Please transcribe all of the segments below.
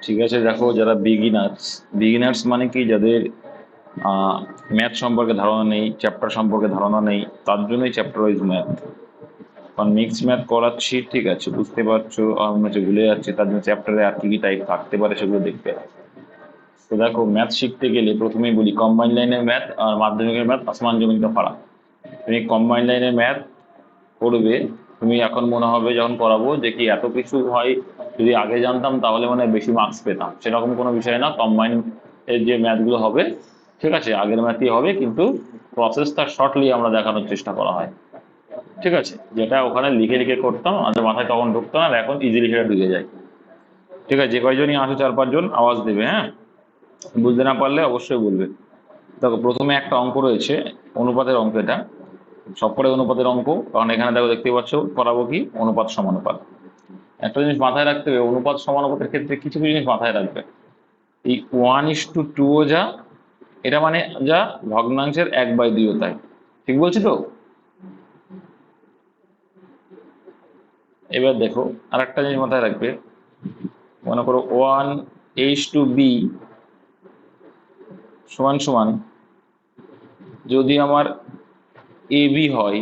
ঠিক আছে, দেখো যারা বিগিনার্স মানে কি, যাদের ম্যাথ সম্পর্কে ধারণা নেই, চ্যাপ্টার সম্পর্কে ধারণা নেই, তার জন্যই চ্যাপ্টার ওয়াইজ ম্যাথ। কারণ মিক্স ম্যাথ করাচ্ছি, ঠিক আছে, বুঝতে পারছো, মনে হচ্ছে ভুলে যাচ্ছে, তার জন্য চ্যাপ্টারে আর কি কি টাইপ থাকতে পারে সেগুলো দেখতে হবে। তো দেখো, ম্যাথ শিখতে গেলে প্রথমেই বলি, কম্বাইন লাইনের ম্যাথ আর মাধ্যমিকের ম্যাথ আসমান জমিন কা ফারাক। তুমি কম্বাইন লাইনের ম্যাথ করবে, তুমি এখন মনে হবে যখন করাবো যে কি এত কিছু হয়, যদি আগে জানতাম তাহলে মানে বেশি মার্কস পেতাম, সেরকম কোনো বিষয় না। কম্বাইন এর যে ম্যাথগুলো হবে, ঠিক আছে, আগের ম্যাথই হবে, কিন্তু প্রসেসটা শর্টলি আমরা দেখানোর চেষ্টা করা হয়। ঠিক আছে, যেটা ওখানে লিখে লিখে করতাম আমাদের মাথায় তখন ঢুকতো না, আর এখন ইজিলি সেটা ঢুকে যায়। ঠিক আছে, যে কয়জনই আসো 4-5 জন আওয়াজ দেবে, হ্যাঁ। বুঝতে না পারলে অবশ্যই বলবে। দেখো, প্রথমে একটা অঙ্ক রয়েছে, অনুপাতের অঙ্ক। এটা সবকটাই অনুপাতের অঙ্ক, কারণ এখানে দেখো দেখতে পাচ্ছ করাবো কি অনুপাত সমানুপাত। একটা জিনিস মাথায় রাখতে হবে, অনুপাত সমানুপাতের ক্ষেত্রে কিছু কিছু জিনিস মাথায় রাখবে। এই 1:2 যা, এটা মানে যা ভগ্নাংশের 1/2 তাই। ঠিক বলছি তো? এবার দেখো, আর একটা জিনিস মাথায় রাখবে, মনে করো 1:b সমান সমান, যদি আমার এবি হয়,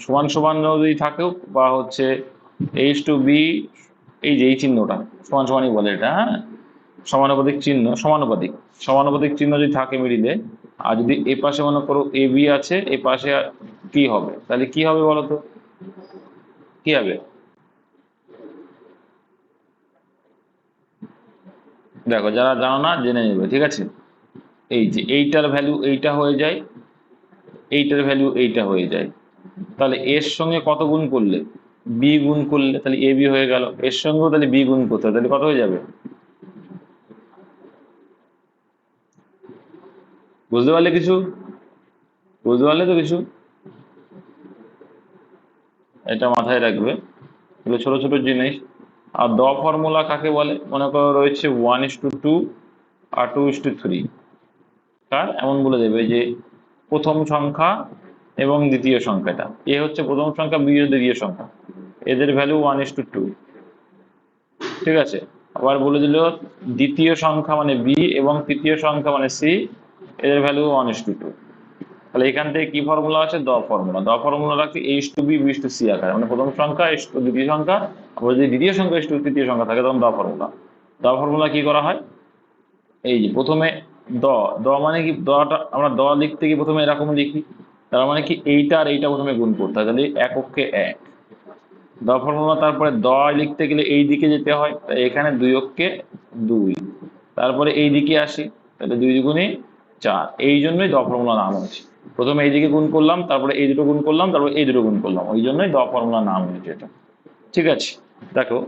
সমান সমান যদি থাকেও, বা হচ্ছে H2B, এই যে এই চিহ্নটা সমান সমানই বলে এটা, হ্যাঁ, সমানুপাতিক চিহ্ন, সমানুপাতিক চিহ্ন যদি থাকে মিডিলে, আর যদি এ পাশে মনে করো এবি আছে, এ পাশে কি হবে, তাহলে কি হবে বলো তো, কি হবে? দেখো, যারা জানো না জেনে নেবে, ঠিক আছে। এই যে এইটার ভ্যালু এইটা হয়ে যায়, এইটার ভ্যালু এইটা হয়ে যায়, তাহলে এর সঙ্গে কত গুণ করলে, বি গুণ করলে, তাহলে এ বি হয়ে গেল। এর সঙ্গেও তাহলে বি গুণ করতে হবে, তাহলে কত হয়ে যাবে? বুঝতে পারলে কিছু? বুঝতে পারলে তো কিছু? এটা মাথায় রাখবে, এগুলো ছোট ছোট জিনিস। আর দ ফর্মুলা কাকে বলে? মনে করো রয়েছে 1:2 আর 2:3, কার এমন বলে দেবে যে প্রথম সংখ্যা এবং দ্বিতীয় সংখ্যাটা, এ হচ্ছে প্রথম সংখ্যা, বি হচ্ছে দ্বিতীয় সংখ্যা, এদের ভ্যালু 1:2। ঠিক আছে, আবার বলে দিল দ্বিতীয় সংখ্যা মানে বি এবং তৃতীয় সংখ্যা মানে সি, এদের ভ্যালু 1:2। তাহলে এখান থেকে কি ফর্মুলা আছে? দ ফর্মুলা। দ ফর্মুলা রাখছি H2B B/C আকারে, মানে প্রথম সংখ্যা H2 দ্বিতীয় সংখ্যা, আবার যদি দ্বিতীয় সংখ্যা H2 তৃতীয় সংখ্যা থাকে তখন দ ফর্মুলা। দ ফর্মুলা কি করা হয়, এই যে প্রথমে দ, দ মানে কি, দটা আমরা দ লিখতে গিয়ে প্রথমে এরকম লিখি, তার মানে কি এইটা আর এইটা প্রথমে গুণ করতে হয়, তাহলে এককে এক। দ ফর্মুলা তারপরে দ লিখতে গেলে এই দিকে যেতে হয়, তাই এখানে 2 2, তারপরে এই দিকে আসি, তাহলে 2 × 4, এই জন্যই দ ফর্মুলা নাম হয়েছে। প্রথমে এই দিকে গুণ করলাম, তারপরে এই দুটো গুণ করলাম, তারপরে এই দুটো গুণ করলাম, ওই জন্যই দ ফর্মুলা নাম হয়েছে এটা। ঠিক আছে, দেখো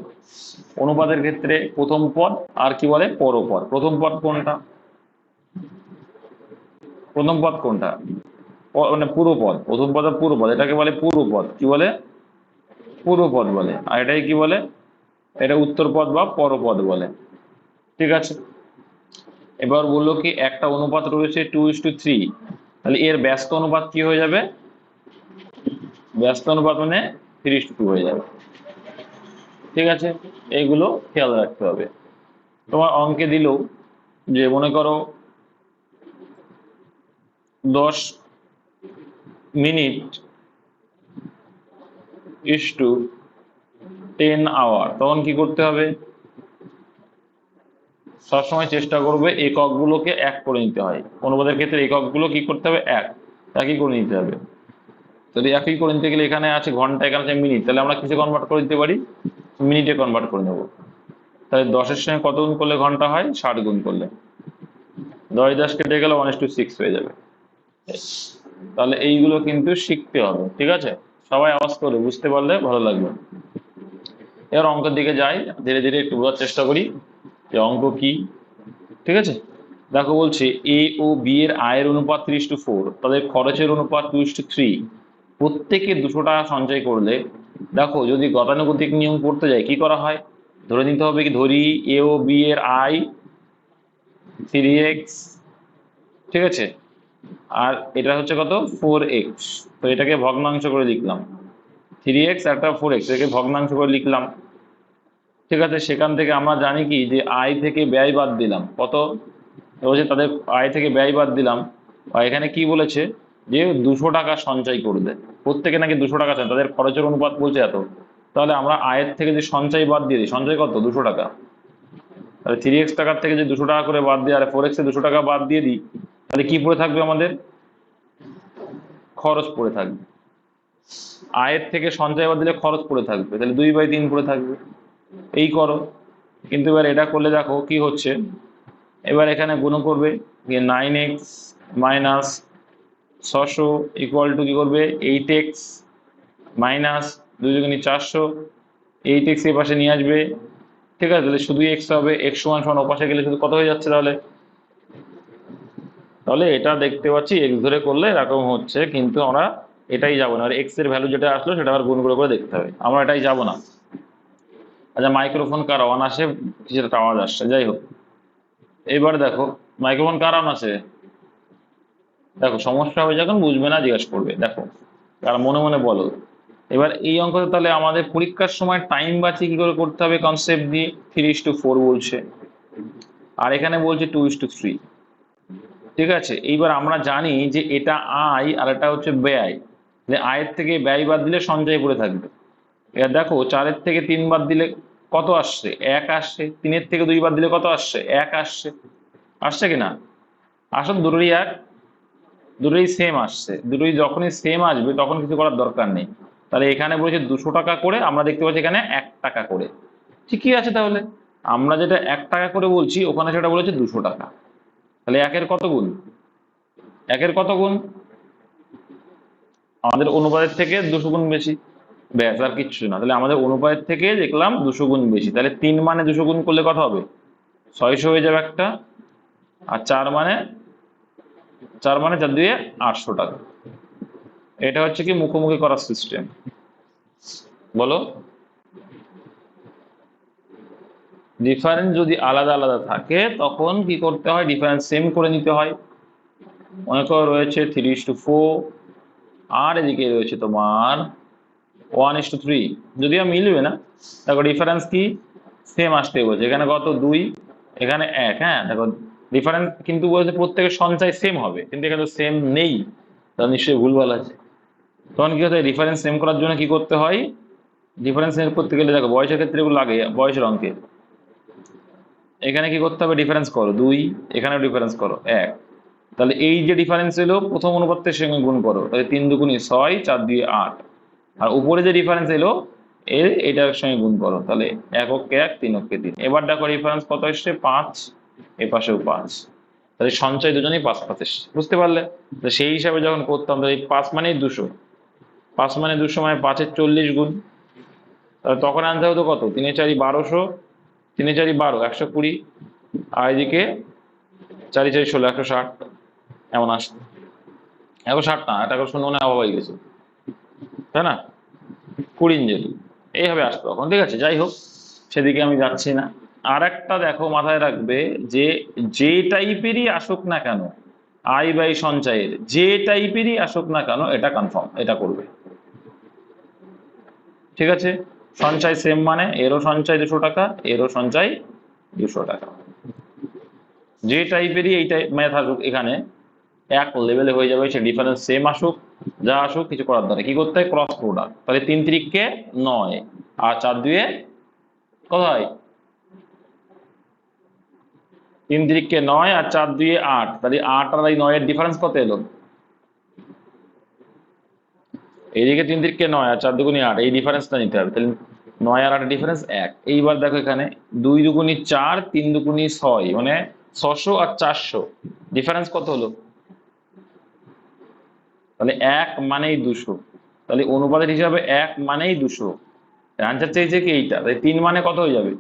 অনুপাতের ক্ষেত্রে প্রথম পদ আর কি বলে পরপদ। প্রথম পদ কোনটা? প্রথম পদ কোনটা? মানে পুরোপদ। প্রথম পদ আর পুরোপদ, এটাকে বলে পুরোপদ। কি বলে? পুরোপদ বলে। আর এটাকে কি বলে? এটা উত্তর পদ বা পরপদ বলে। ঠিক আছে, এবার বললো কি একটা অনুপাত রয়েছে 2:3, তাহলে এর ব্যস্ত অনুপাত কি হয়ে যাবে? ব্যস্ত অনুপাত মানে 3:2 হয়ে যাবে। ঠিক আছে, এইগুলো খেয়াল রাখতে হবে। তোমার অঙ্কে দিল যে মনে করো 10 মিনিট = 10 আওয়ার, তখন কি করতে হবে? সবসময় চেষ্টা করবে এককগুলোকে এক করে নিতে হয়। অনুপাতের ক্ষেত্রে এককগুলো কি করতে হবে? একই করে নিতে হবে। যদি একই করে নিতে গেলে এখানে আছে ঘন্টা, এখানে আছে মিনিট, তাহলে আমরা কিসে কনভার্ট করে দিতে পারি? মিনিটে কনভার্ট করে নেব। তাহলে 10-এর সঙ্গে কত গুণ করলে ঘন্টা হয়? 60 গুণ করলে 10 কেটে গেলে 1:6 হয়ে যাবে। তাহলে এইগুলো কিন্তু শিখতে হবে। ঠিক আছে, সবাই আওয়াজ করে বুঝতে পারলে ভালো লাগবে। এবার অঙ্কের দিকে যাই, ধীরে ধীরে একটু বোঝার চেষ্টা করি যে অঙ্ক কি। ঠিক আছে, দেখো বলছে এ ও বি এর আয়ের অনুপাত 3:4, তাদের খরচের অনুপাত 2:3, প্রত্যেকে 200 টাকা সঞ্চয় করলে। দেখো, যদি গতানুগতিক নিয়ম করতে যাই কি করা হয়? ধরে নিতে হবে কি, ধরি এ ও বি এর আয় 3x, ঠিক আছে, আর এটা হচ্ছে কত 4x, তো এটাকে ভগ্নাংশ করে লিখলাম। 3x একটা 4x, একে ভগ্নাংশ করে লিখলাম। ঠিক আছে, সেখান থেকে আমরা জানি কি যে আয় থেকে ব্যয় বাদ দিলাম কত, বলছে তাদের আয় থেকে ব্যয় বাদ দিলাম। আর এখানে কি বলেছে যে 200 টাকা সঞ্চয় করবে, প্রত্যেকে নাকি 200 টাকা চান, তাদের খরচের অনুপাত বলছে এত। তাহলে আমরা আয়ের থেকে যে সঞ্চয় বাদ দিয়ে দিই, সঞ্চয় কত 200 টাকা, তাহলে 3x টাকার থেকে যে 200 টাকা করে বাদ দিয়ে আর 4x এ 200 টাকা বাদ দিয়ে দিই, তাহলে কি পড়ে থাকবে আমাদের, খরচ পড়ে থাকবে। আয়ের থেকে সঞ্চয় বাদ দিলে খরচ পড়ে থাকবে, তাহলে 2/3 পড়ে থাকবে। এই করো, কিন্তু এবার এটা করলে দেখো কি হচ্ছে, এবার এখানে গুণ করবে যে 9x মাইনাস 600 ইকুয়াল টু কি করবে 8x মাইনাস 2 দুগুণে 400, 8x এর পাশে নিয়ে আসবে। ঠিক আছে, তাহলে শুধু x হবে, x সমান সমান ওপাশে গেলে শুধু কত হয়ে যাচ্ছে, তাহলে তাহলে এটা দেখতে পাচ্ছি x ধরে করলে এরকম হচ্ছে, কিন্তু আমরা এটাই যাবো না, আর x এর ভ্যালু যেটা আসলো সেটা আবার গুণ করে করে দেখতে হবে, আমরা এটাই যাবো না। আচ্ছা, মাইক্রোফোন কার অন আসে, কিছুটা আওয়াজ আসছে, যাই হোক। এবার দেখো মাইক্রোফোন কার অন আছে, দেখো সমস্যা হবে যখন বুঝবে না জিজ্ঞাসা করবে, দেখো আর মনে মনে বলো। এবার এই অঙ্কটা তাহলে আমাদের পরীক্ষার সময় টাইম বাঁচিয়ে কি করে করতে হবে, কনসেপ্ট দিয়ে 3:4 বলছে, আর এখানে বলছে 2:3। ঠিক আছে, এইবার আমরা জানি যে এটা আয় আর এটা হচ্ছে ব্যয়, যে আয়ের থেকে ব্যয় বাদ দিলে সঞ্চয় পড়ে থাকবে। এবার দেখো 4-এর থেকে 3 বাদ দিলে কত আসছে, 1 আসছে, 3-এর থেকে 2 বাদ দিলে কত আসছে, 1 আসছে, আসছে কিনা, আসলে দুটোই এক, দুটোই সেম আসছে, দুটোই যখনই সেম আসবে তখন কিছু করার দরকার নেই। তাহলে এখানে বলেছে 200 টাকা করে, আমরা দেখতে পাচ্ছি এখানে 1 টাকা করে, ঠিকই আছে। তাহলে আমরা যেটা 1 টাকা করে বলছি ওখানে সেটা বলেছে 200 টাকা, তাহলে একের কত গুণ, একের কত গুণ, আমাদের অনুপাতের থেকে 200 গুণ বেশি, ব্যাস আর কিচ্ছু না। তাহলে আমাদের অনুপাতের থেকে দেখলাম 200 গুণ বেশি, তাহলে 3 মানে 200 গুণ করলে কত হবে, 600 হয়ে যাবে একটা, আর 4 মানে 4 দিয়ে 800 টাকা। এটা হচ্ছে কি মুখোমুখি করার সিস্টেম, বলো। ডিফারেন্স যদি আলাদা আলাদা থাকে তখন কি করতে হয়, ডিফারেন্স সেম করে নিতে হয়। মনে করো রয়েছে 3:4, আর এদিকে রয়েছে তোমার 1:3, যদিও মিলবে না, দেখো ডিফারেন্স কি সেম আসতে বলছে, এখানে কত 2, এখানে 1, হ্যাঁ দেখো ডিফারেন্স কিন্তু বলছে প্রত্যেকের সঞ্চয় সেম হবে, কিন্তু এখানে সেম নেই, তাহলে নিশ্চয়ই ভুলভাল আছে। তখন কি হতে হয়, ডিফারেন্স সেম করার জন্য কি করতে হয়, ডিফারেন্স সেম করতে গেলে দেখো বয়সের ক্ষেত্রে এগুলো লাগে, বয়সের অঙ্কে এখানে কি করতে হবে, ডিফারেন্স করো 2, এখানেও ডিফারেন্স করো 1, তাহলে এই যে ডিফারেন্স এলো প্রথম অনুপাতের সঙ্গে গুণ করো, তাহলে 3 দুগুণে 6, 4 দিয়ে 8, আর উপরে যে ডিফারেন্স এলো এটার সঙ্গে গুণ করো, তাহলে 1 অক্ষে 1, 3 অক্ষে 3। এবার দেখো ডিফারেন্স কত এসছে 5, এ পাশেও 5, তাহলে সঞ্চয় দুজনেই 5 5 এসছে, বুঝতে পারলে। তো সেই হিসাবে যখন করতাম তাহলে 5 মানেই 200, 5 মানে 200 মানে 5-এর 40 গুণ, তাহলে তখন আনতে হতো কত, 3 4 1200, 3 4 12 120, আর এদিকে 4 4 16 160, এমন আসতো। 160 না, এটা শূন্য মানে অভাব হয়ে গেছে, তাই না, 20 ইঞ্চি এইভাবে আসতো তখন। ঠিক আছে, যাই হোক সেদিকে আমি যাচ্ছি না। আর একটা দেখো মাথায় রাখবে, যে যে টাইপেরই আসুক না কেন, আয় ব্যয় সঞ্চয়ের যে টাইপেরই আসুক না কেন এটা কনফার্ম, এটা করবে। ঠিক আছে, সঞ্চয় সেম মানে এরও সঞ্চয় 200 টাকা, এরও সঞ্চয় 200 টাকা, যে টাইপেরই এই টাইপ ম্যাথ আসুক এখানে এক লেভেলে হয়ে যাবে, সে ডিফারেন্স সেম আসুক যা আসুক কিছু করার দরকার, কি করতে হয়, ক্রস প্রোডাক্ট। তাহলে 3 3-কে 9, আর 4 2-এ কত হয়, 3 3-কে 9, আর 4 2-এ 8, তাহলে 8 আর এই 9 এর ডিফারেন্স কত এলো, এইদিকে 3 3-কে 9 আর 4 2-গুণে 8, এই ডিফারেন্সটা নিতে হবে, তাহলে 9 আর 8 ডিফারেন্স 1। এইবার দেখো এখানে 2 2-গুণে 4, 3 2-গুণে 6, মানে 600 আর 400 ডিফারেন্স কত হলো, তাহলে 1 মানেই 200, তাহলে অনুপাতের হিসাবে 1 মানেই 200, আনসার চাইছে কি এইটা, তাই 3 মানে কত হয়ে যাবে,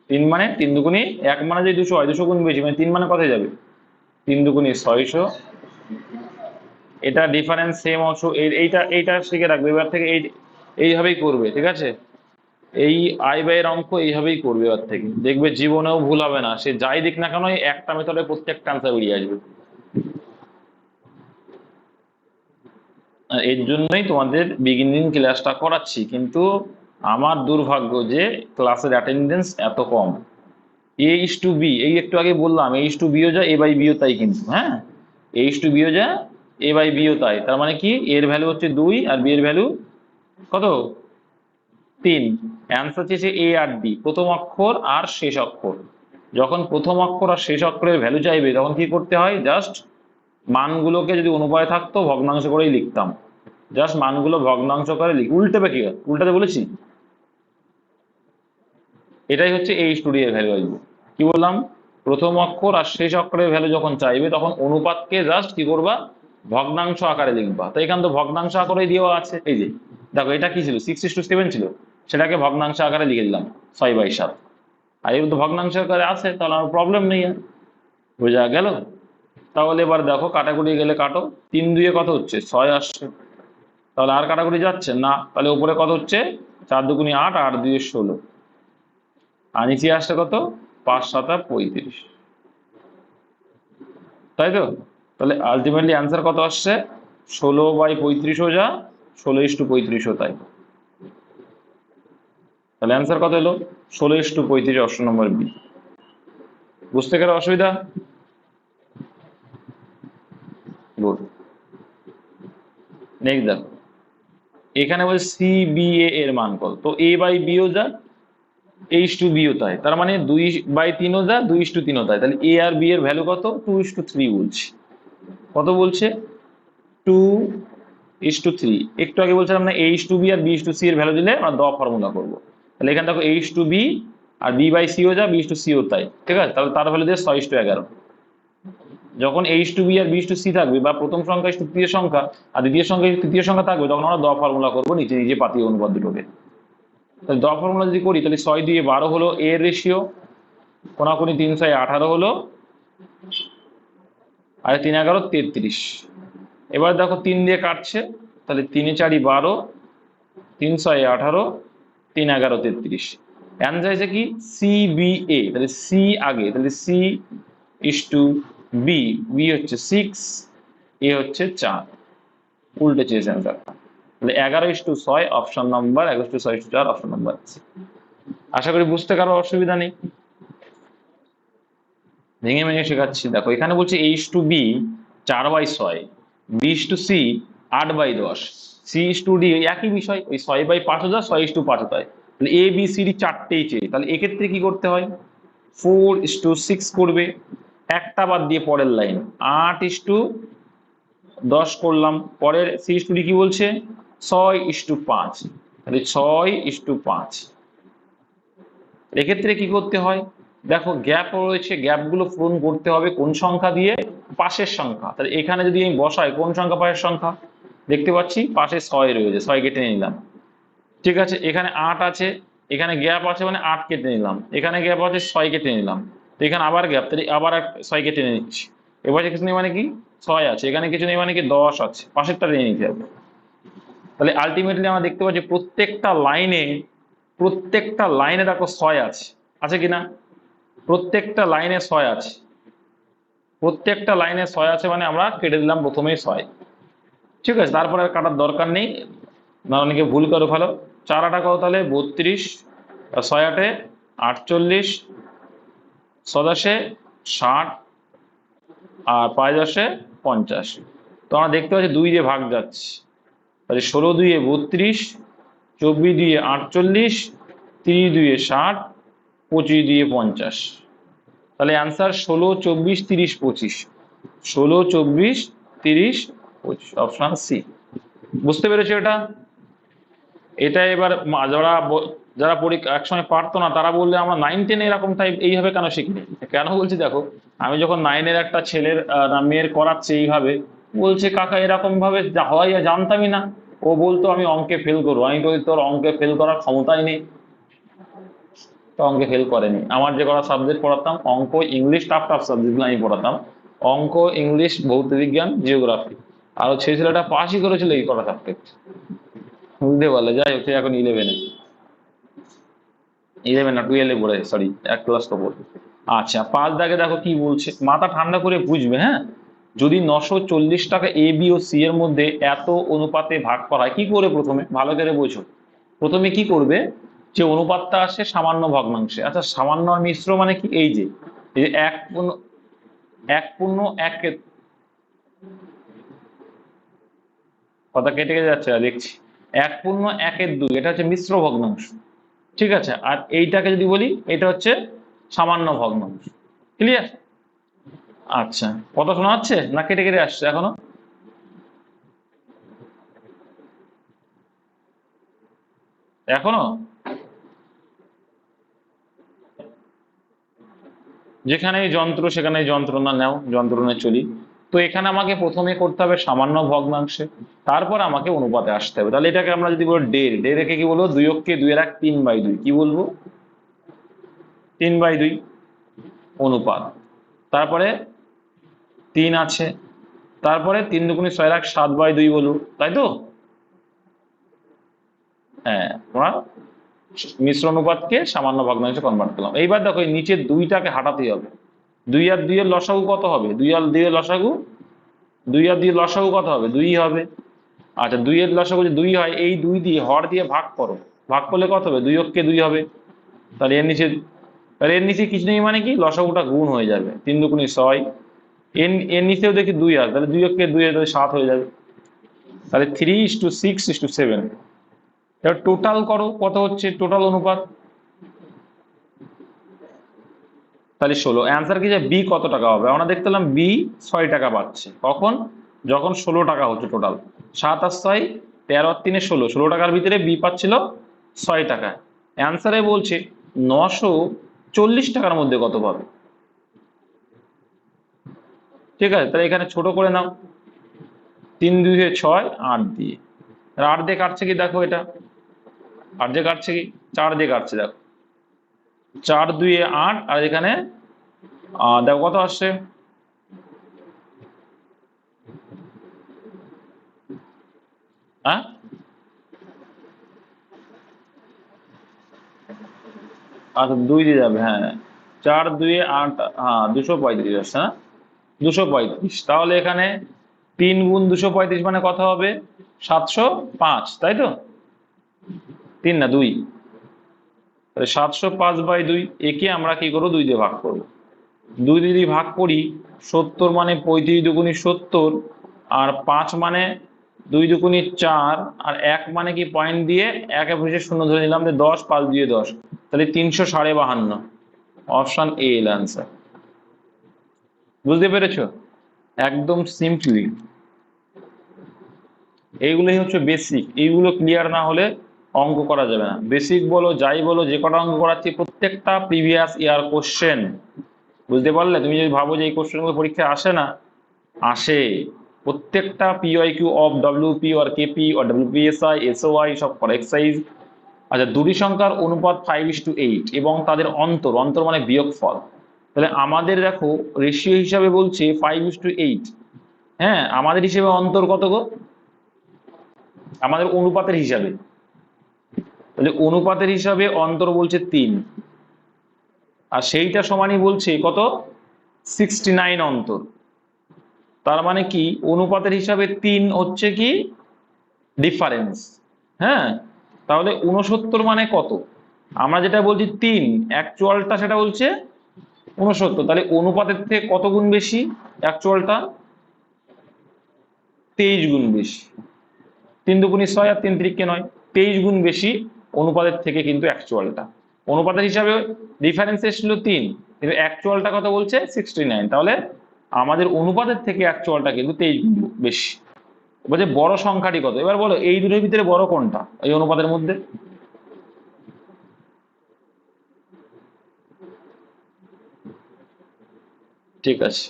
3 মানে 3 দুগুণে 1 মানে যদি 200 হয় 200 গুণ বেশি, মানে 3 মানে কত হয়ে যাবে, 3 দুগুণে 600। এটা ডিফারেন্স সেম অংশ, এইটা শিখে রাখবে, এবার থেকে এইভাবেই করবে। ঠিক আছে, এই আয় ব্যয়ের অঙ্ক এইভাবেই করবে, এবার থেকে দেখবে জীবনেও ভুল হবে না, সে যাই দিক না কেন একটা মেথডে প্রত্যেকটা আনসার বেরিয়ে আসবে। এর জন্যই তোমাদের বিগিনিং ক্লাসটা করাচ্ছি, কিন্তু আমার দুর্ভাগ্য যে ক্লাসের অ্যাটেন্ডেন্স এত কম। A:B, এই একটু আগে বললাম A:B ও যা A/B ও তাই, কিন্তু হ্যাঁ A:B ও যা A/B ও তাই। তার মানে কি, এর ভ্যালু হচ্ছে 2 আর B এর ভ্যালু কত, 3। অ্যান্সার চেয়েছে A আর D, প্রথম অক্ষর আর শেষ অক্ষর। যখন প্রথম অক্ষর আর শেষ অক্ষরের ভ্যালু চাইবে তখন কি করতে হয়, জাস্ট মানগুলোকে যদি অনুপায় থাকতো ভগ্নাংশ করেই লিখতাম, জাস্ট মানগুলো ভগ্নাংশ করে উল্টাবে, কি উল্টাতে বলেছি, এটাই হচ্ছে A:D এর ভ্যালু আসবে। কি বললাম, প্রথম অক্ষর আর শেষ অক্ষরের ভ্যালু যখন চাইবে তখন অনুপাতকে জাস্ট কি করবা, ভগ্নাংশ আকারে লিখবা। তো এখানে তো ভগ্নাংশ আকারে দেওয়া আছে, এই যে দেখো এটা কি ছিল, 6:7 ছিল, সেটাকে ভগ্নাংশ আকারে লিখে দিলাম 6/7। আর এই তো ভগ্নাংশ আকারে আছে, তাহলে আমার প্রবলেম নেই আর, বোঝা গেল। তাহলে এবার দেখো কাটাকুটি গেলে কাটো, 3 2 কত হচ্ছে, 6 আসছে, তাহলে আর কাটাকুটি যাচ্ছে না, তাহলে উপরে কত হচ্ছে, 4 2 8, 8 2 16, আর নিচে আসছে কত, 5 7 35, তাই তো। তাহলে আলটিমেটলি অ্যান্সার কত আসছে, 16/35 যা 16:35 তাই। তাহলে অ্যান্সার কত এলো, 16:35, অপশন নম্বর বি। বুঝতে গেলে অসুবিধা, গুড। নেক্সট দেখো, এখানে বলছে CBA এর মান কত, তো A/B ও যা H2B ও তাই, তার মানে 2/3 ও যা 2:3 ও তাই। তাহলে A আর B এর ভ্যালু কত, 2:3 বলছি। কত বলছে, 2:3। একটু আগে বলছিলাম না H2B আর B:C এর ভ্যালু দিলে আমরা দ ফর্মুলা করবো। তাহলে এখানে দেখো H2B আর B/C ও যা B:C ও তাই, ঠিক আছে। তাহলে তার ভ্যালু দিয়ে 6:11। যখন H2B আর B:C থাকবে, বা প্রথম সংখ্যা তৃতীয় সংখ্যা আর দ্বিতীয় সংখ্যা তৃতীয় সংখ্যা থাকবে, তখন আমরা দ ফর্মুলা করবো, নিচে নিজে পাতি অনুপাত দুটোকে। তাহলে দ ফর্মুলা যদি করি, তাহলে 6 2 12 হলো A এর রেশিও, কোনাকুনি 3 6 18 হলো, আর 3 11 33। এবার দেখো 3 দিয়ে কাটছে, তাহলে 3 4 12, 3 6 18, 3 11 33। অ্যান্সার আছে কি, CBA। তাহলে সি আগে, তাহলে C:B, বি হচ্ছে 6, এ হচ্ছে 4, উল্টে চেয়েছে অ্যান্সারটা। তাহলে 11:6, অপশন নাম্বার 11:6:4, অপশন নাম্বার। আশা করি বুঝতে কারো অসুবিধা নেই, ভেঙে ভেঙে শেখাচ্ছি। দেখো এখানে বলছে H2B 4/6, B:C 8/10, C:D একই বিষয়, ওই 6/5 যা 6:5 তাই। তাহলে ABCD চারটেই চেয়ে, তাহলে এক্ষেত্রে কি করতে হয়, 4:6 করবে, একটা বাদ দিয়ে পরের লাইন 8:10 করলাম। পরের C:D কি বলছে, 6:5, তাহলে 6:5। এক্ষেত্রে কি করতে হয়, দেখো গ্যাপ রয়েছে, গ্যাপগুলো পূরণ করতে হবে কোন সংখ্যা দিয়ে, পাশের সংখ্যা। তাহলে এখানে যদি আমি বসাই, কোন সংখ্যা পাশের সংখ্যা, দেখতে পাচ্ছি পাশে 6 রয়েছে, 6 কেটে নিলাম, ঠিক আছে। এখানে 8 আছে, এখানে গ্যাপ আছে, মানে 8 কেটে নিলাম, এখানে গ্যাপ আছে 6 কেটে নিলাম, তো এখানে আবার গ্যাপ, তাহলে আবার 6 কেটে নিচ্ছি। এবার কিছু নেই মানে কি, 6 আছে, এখানে কিছু নেই মানে কি 10 আছে, পাশেরটা নিয়ে নিতে হবে। তাহলে আলটিমেটলি আমরা দেখতে পাচ্ছি প্রত্যেকটা লাইনে দেখো 6 আছে, আছে কিনা, প্রত্যেকটা লাইনে 6 আছে, প্রত্যেকটা লাইনে 6 আছে, মানে আমরা কেটে দিলাম প্রথমেই 6, ঠিক আছে। তারপরে আর কাটার দরকার নেই, না অনেকে ভুল করে ফেলো। 4 8 কত, তাহলে 32, 6 8 48, 6 10 60, আর 5 10 50। তো আমরা দেখতে পাচ্ছি 2 দিয়ে ভাগ যাচ্ছে, তাহলে 16 2 32, 24 2 48, 30 2 60, 25 2 50। তাহলে অ্যান্সার 16 24 30 25, 16 24 30 25, অপশন সি। বুঝতে পেরেছো এটা, এটা এবার যারা যারা পরীক্ষা একসময় পারতো না, তারা বললে আমরা 9 10 এরকম টাইপ এইভাবে কেন শিখিনি, কেন বলছি দেখো, আমি যখন 9-এর একটা ছেলের মেয়ের করাচ্ছি এইভাবে, বলছে কাকা এরকম ভাবে হয় জানতামই না। ও বলতো আমি অঙ্কে ফেল করবো, আমি বলি তোর অঙ্কে ফেল করার ক্ষমতাই নেই, তো অঙ্কে ফেল করেনি। আমার যে কটা সাবজেক্ট পড়াতাম, অঙ্ক ইংলিশ, টাফ টাফ সাবজেক্টগুলো আমি পড়াতাম, অঙ্ক ইংলিশ ভৌত বিজ্ঞান জিওগ্রাফি, আর সেই ছেলেটা পাসই করেছিল এই কটা সাবজেক্ট, বুঝতে পারলে। যাই হোক, সে এখন 11 না 12 পড়ে, সরি 1 ক্লাস তো পড়ে। আচ্ছা 5 দাগে দেখো কি বলছে, মাথা ঠান্ডা করে বুঝবে, হ্যাঁ। যদি 940 টাকা এ বি ও সি এর মধ্যে এত অনুপাতে ভাগ করা হয়, কি করে প্রথমে ভালো করে বোঝো। প্রথমে কি করবে, যে অনুপাতটা আসে সামান্য ভগ্নাংশে। আচ্ছা সামান্য আর মিশ্র মানে কি, এই যে এক পূর্ণ এক কথা কেটে কেটে যাচ্ছে দেখছি, 1/2 এটা হচ্ছে মিশ্র ভগ্নাংশ, ঠিক আছে। আর এইটাকে যদি বলি এটা হচ্ছে সামান্য ভগ্নাংশ। ক্লিয়ার? আচ্ছা, কথা শোনা যাচ্ছে না কেটে কেটে আসছে এখনো? এখনো যেখানে যন্ত্র সেখানে যন্ত্রণা নাও, যন্ত্রণায় চলি। তো এখানে আমাকে প্রথমে করতে হবে সামান্য ভগ্নাংশে, তারপর আমাকে অনুপাতে আসতে হবে। তাহলে এটাকে আমরা যদি বলি ডের, ডেরকে কি বলবো, 2 × 2 = 3/2, কি বলবো 3/2 অনুপাত। তারপরে 3 আছে, তারপরে 3 × 2 = 6 = 7/2 বলবো, তাই তো? হ্যাঁ, আমরা মিশ্র অনুপাতকে সামান্য ভগ্নাংশে কনভার্ট করলাম। এইবার দেখো এই নিচের 2টাকে হাঁটাতে হবে। 2 আর 2 এর লসাগু কত হবে, 2 আর 2 এর লসাগু, 2 আর 2 এর লসাগু কত হবে, 2 হবে। আচ্ছা 2 এর লসাগু যদি 2 হয়, এই 2 দিয়ে হর দিয়ে ভাগ করো, ভাগ করলে কত হবে, 2 × 2 হবে। তাহলে এর নিচে, তাহলে এর নিচে কিছু নেই মানে কি, লসাগুটা গুণ হয়ে যাবে, 3 × 2 = 6। এর নিচেও দেখি 2 আছে, তাহলে 2 × 2 = 7 হয়ে যাবে। তাহলে 3:6:7। এবার টোটাল করো কত হচ্ছে টোটাল অনুপাত, তাহলে 16। অ্যান্সার কি, যে বি কত টাকা হবে, আমরা দেখতে পেলাম বি 6 টাকা পাচ্ছে। কখন, যখন 16 টাকা হচ্ছে টোটাল। 7 আর 6 13 আর 3 16, 16 টাকার ভিতরে বি পাচ্ছিল 6 টাকা। অ্যান্সারে বলছে 940 টাকার মধ্যে কত পাবে। ঠিক আছে, তাহলে এখানে ছোট করে নাও, 3 × 2 = 6, 8 দিয়ে, 8 দিয়ে কাটছে কি দেখো, এটা 8 দিয়ে কাটছে কি, 4 দিয়ে কাটছে দেখো, 4 × 2 = 8, আর এখানে দেখো কত আসছে, হ্যাঁ আচ্ছা 2 দিয়ে যাবে, হ্যাঁ 4 × 2 = 8, হ্যাঁ 235 আসছে না, 235। তাহলে এখানে 3 × 235 মানে কত হবে, 705, তাই তো? 3 না 2, তাহলে 705/2। একে আমরা কি করবো, 2 দিয়ে ভাগ করবো। 2 দিয়ে যদি ভাগ করি, 70 মানে 35 × 2 = 70, আর 5 মানে 2 × 2 = 4, আর 1 মানে কি পয়েন্ট দিয়ে 1 এ বসে শূন্য ধরে নিলাম, 10, 5 দিয়ে 10, তাহলে 352। অপশন এ এর অ্যান্সার। বুঝতে পেরেছো? একদম সিম্পলি। এইগুলোই হচ্ছে বেসিক, এইগুলো ক্লিয়ার না হলে অঙ্ক করা যাবে না। বেসিক বলো যাই বলো, যে কটা অঙ্ক করাচ্ছি প্রত্যেকটা প্রিভিয়াস ইয়ার কোশ্চেন। বুঝতে পারলে? তুমি যদি ভাবো যে এই কোশ্চেনগুলো পরীক্ষায় আসে না, আসে। প্রত্যেকটা পিওয়াইকিউ অফ ডব্লিউপি আর কেপি আর ডব্লিউপিএসআই এসওআই সব করা এক্সারসাইজ। আচ্ছা, দুটি সংখ্যার অনুপাত 5:8 এবং তাদের অন্তর, অন্তর মানে বিয়োগফল। তাহলে আমাদের দেখো রেশিও হিসাবে বলছে 5:8, হ্যাঁ আমাদের হিসেবে অন্তর কত গো, আমাদের অনুপাতের হিসাবে, তাহলে অনুপাতের হিসাবে অন্তর বলছে 3, আর সেইটা সমানই বলছে কত, 69 অন্তর। তার মানে কি অনুপাতের হিসাবে 3 হচ্ছে কি ডিফারেন্স, হ্যাঁ। তাহলে 69 মানে কত, আমরা যেটা বলছি 3 অ্যাকচুয়ালটা সেটা বলছে 69, তাহলে অনুপাতের থেকে কত গুণ বেশি অ্যাকচুয়ালটা, 23 গুণ বেশি। 3 × 2 = 6 আর 3 × 3 = 9, 23 গুণ বেশি অনুপাতের থেকে কিন্তু অ্যাকচুয়ালটা। অনুপাতের হিসাবে ডিফারেন্স এসেছিল 3, কিন্তু অ্যাকচুয়ালটা কত বলছে 69। তাহলে আমাদের অনুপাতের থেকে অ্যাকচুয়ালটা কিন্তু 23 গুণ বেশি। বলছে বড় সংখ্যাটি কত, এবার বলো এই দুটোর ভিতরে বড় কোনটা এই অনুপাতের মধ্যে। ঠিক আছে,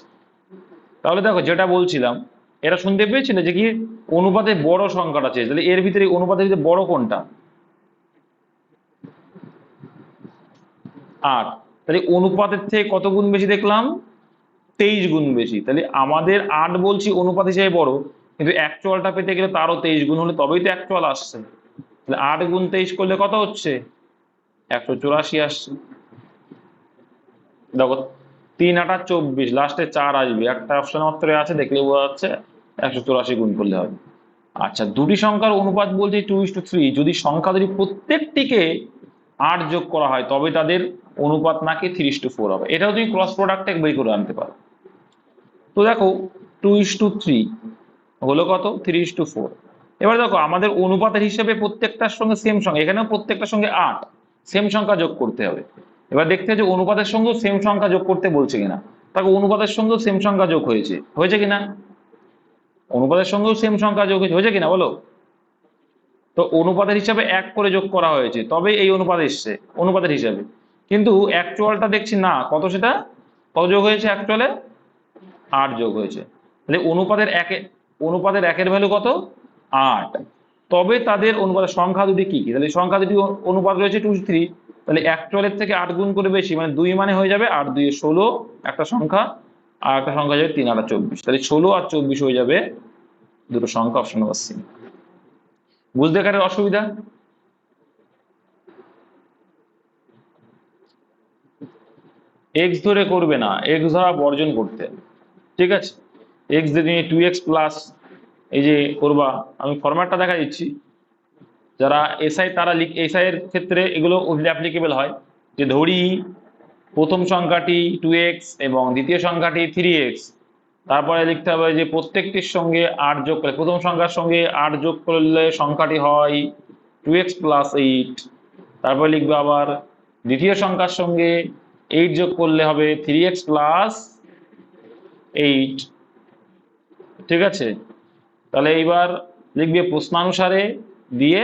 তাহলে দেখো যেটা বলছিলাম, এটা শুনতে পেয়েছিলে যে কি অনুপাতে বড় সংখ্যাটা চেয়েছে, তাহলে এর ভিতরে অনুপাতের ভিতরে বড় কোনটা, 8। তাহলে অনুপাতের থেকে কত গুণ বেশি দেখলাম, 23 গুণ বেশি। তাহলে আমাদের 8 বলছি অনুপাত হিসেবে বড়, কিন্তু অ্যাকচুয়ালটা পেতে গেলে তারও 23 গুণ হলে তবেই তো অ্যাকচুয়াল আসছে। তাহলে 8 × 23 করলে কত হচ্ছে, 184 আসছে। দেখো 3 8 24, লাস্টে 4 আসবে, একটা অপশন মাত্র আছে, দেখলে বোঝা যাচ্ছে 184 গুণ করলে হবে। আচ্ছা, দুটি সংখ্যার অনুপাত বলতে 2:3, যদি সংখ্যা যদি প্রত্যেকটিকে 8 যোগ করা হয় তবে তাদের অনুপাত নাকি 3:4 হবে। এটাও তুমি ক্রস প্রোডাক্টে বের করে আনতে পারো। তো দেখো 2:3 হলো কত, 3:4। এবার দেখো আমাদের অনুপাতের হিসেবে প্রত্যেকটার সঙ্গে সেম সংখ্যা, এখানেও প্রত্যেকটার সঙ্গে 8 সেম সংখ্যা যোগ করতে হবে। এবার দেখতে হবে যে অনুপাতের সঙ্গেও সেম সংখ্যা যোগ করতে বলছে কিনা। তাকে অনুপাতের সঙ্গেও সেম সংখ্যা যোগ হয়েছে, হয়েছে কিনা, অনুপাতের সঙ্গেও সেম সংখ্যা যোগ হয়েছে কিনা বলো। তো অনুপাতের হিসাবে 1 করে যোগ করা হয়েছে, তবে এই অনুপাত এসছে অনুপাতের হিসাবে। কিন্তু অ্যাকচুয়ালটা দেখছি না, কত সেটা, কত যোগ হয়েছে অ্যাকচুয়ালে, 8 যোগ হয়েছে। তাহলে অনুপাতের একের ভ্যালু কত, 8। তবে তাদের অনুপাতের সংখ্যা দুটি কি কি, তাহলে সংখ্যা দুটি অনুপাত রয়েছে 2:3, তাহলে অ্যাকচুয়ালের থেকে 8 গুণ করে বেশি, মানে 2 মানে হয়ে যাবে 8 2 16 একটা সংখ্যা, আর একটা সংখ্যা যাবে 3 8 24, তাহলে 16 আর 24 হয়ে যাবে দুটো সংখ্যা, অপশন নম্বর সি। বুঝতে কারের অসুবিধা? এক্স ধরে করবে না, এক্স ধরা বর্জন করতে, ঠিক আছে। এক্স দিয়ে তুমি 2x প্লাস এই যে করবা, আমি ফরম্যাটটা দেখা দিচ্ছি, যারা এসআই তারা এসআই এর ক্ষেত্রে এগুলো অ্যাপ্লিকেবল হয়, যে ধরি প্রথম সংখ্যাটি 2x এবং দ্বিতীয় সংখ্যাটি 3x, তারপরে লিখতে হবে যে প্রত্যেকটির সঙ্গে 8 যোগ করে, প্রথম সংখ্যার সঙ্গে 8 যোগ করলে সংখ্যাটি হয় 2x প্লাস 8, তারপরে লিখবে আবার দ্বিতীয় সংখ্যার সঙ্গে 8 যোগ করলে হবে 3x প্লাস 8, ঠিক আছে। তাহলে এইবার লিখবে প্রশ্নানুসারে দিয়ে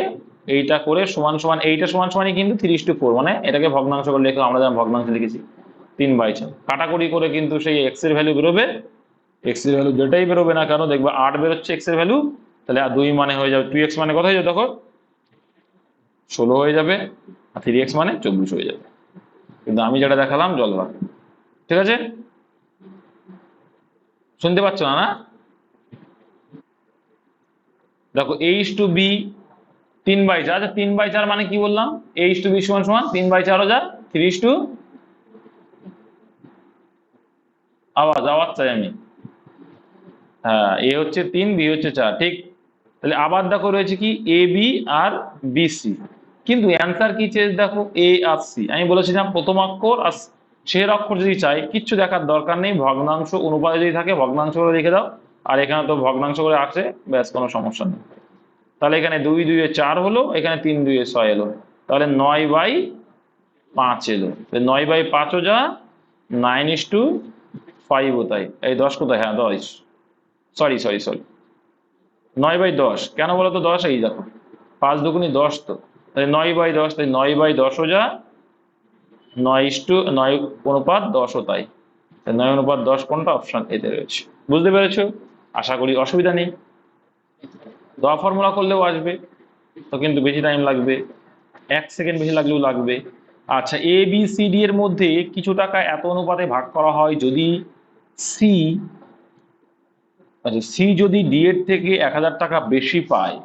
এইটা করে সমান সমান, এইটা সমান সমানই কিন্তু 3:4, মানে এটাকে ভগ্নাংশ করে লিখে, আমরা যেমন ভগ্নাংশ লিখেছি 3/4, কাটাকুটি করে কিন্তু সেই এক্স এর ভ্যালু বেরোবে। এক্স এর ভ্যালু যেটাই বেরোবে না কেন, দেখবে 8 বেরোচ্ছে এক্স এর ভ্যালু, তাহলে আর 2 মানে হয়ে যাবে 2x মানে কত হয়ে যাবে, দেখো 16 হয়ে যাবে, আর 3x মানে 24 হয়ে যাবে। কিন্তু আমি যেটা দেখালাম জলবা, ঠিক আছে, শুনতে পাচ্ছ না, না? দেখো a:b 3/4, আচ্ছা 3/4 মানে কি বললাম, a:b সমান সমান 3/4 যা 3:, আওয়াজ চাই আমি, হ্যাঁ, এ হচ্ছে 3, বি হচ্ছে 4, ঠিক। তাহলে আবার দেখো রয়েছে কি এ বি আর বি সি, কিন্তু অ্যান্সার কি চেয়েছে দেখো এ আর সি। আমি বলেছিলাম প্রথম অক্ষর আর শেষের অক্ষর যদি চাই কিচ্ছু দেখার দরকার নেই, ভগ্নাংশ অনুপাতে যদি থাকে ভগ্নাংশ করে লিখে দাও, আর এখানে তো ভগ্নাংশ করে আছে, ব্যাস কোনো সমস্যা নেই। তাহলে এখানে 2 2 এ 4 হলো, এখানে 3 2 এ 6 এলো, তাহলে 9/5 এলো। 9/5 ও যা 9:5 ও তাই, এই 10 কোথায়, হ্যাঁ 10, সরি 9/10 কেন বলো তো, 10 এই দেখো 5 দুগুণী 10, তো তাহলে 9/10, তাই 9/10 ও যা 9:9 ও তাই, 9:10 কোনটা, অপশন এতে রয়েছে। বুঝতে পেরেছো? আশা করি অসুবিধা নেই। দেওয়া ফর্মুলা করলেও আসবে, তো কিন্তু বেশি টাইম লাগবে, 1 সেকেন্ড বেশি লাগলেও লাগবে। আচ্ছা, এ বি সি ডি এর মধ্যে কিছু টাকা এত অনুপাতে ভাগ করা হয় যদি সি, আচ্ছা সি যদি ডি এর থেকে 1000 টাকা বেশি পায়।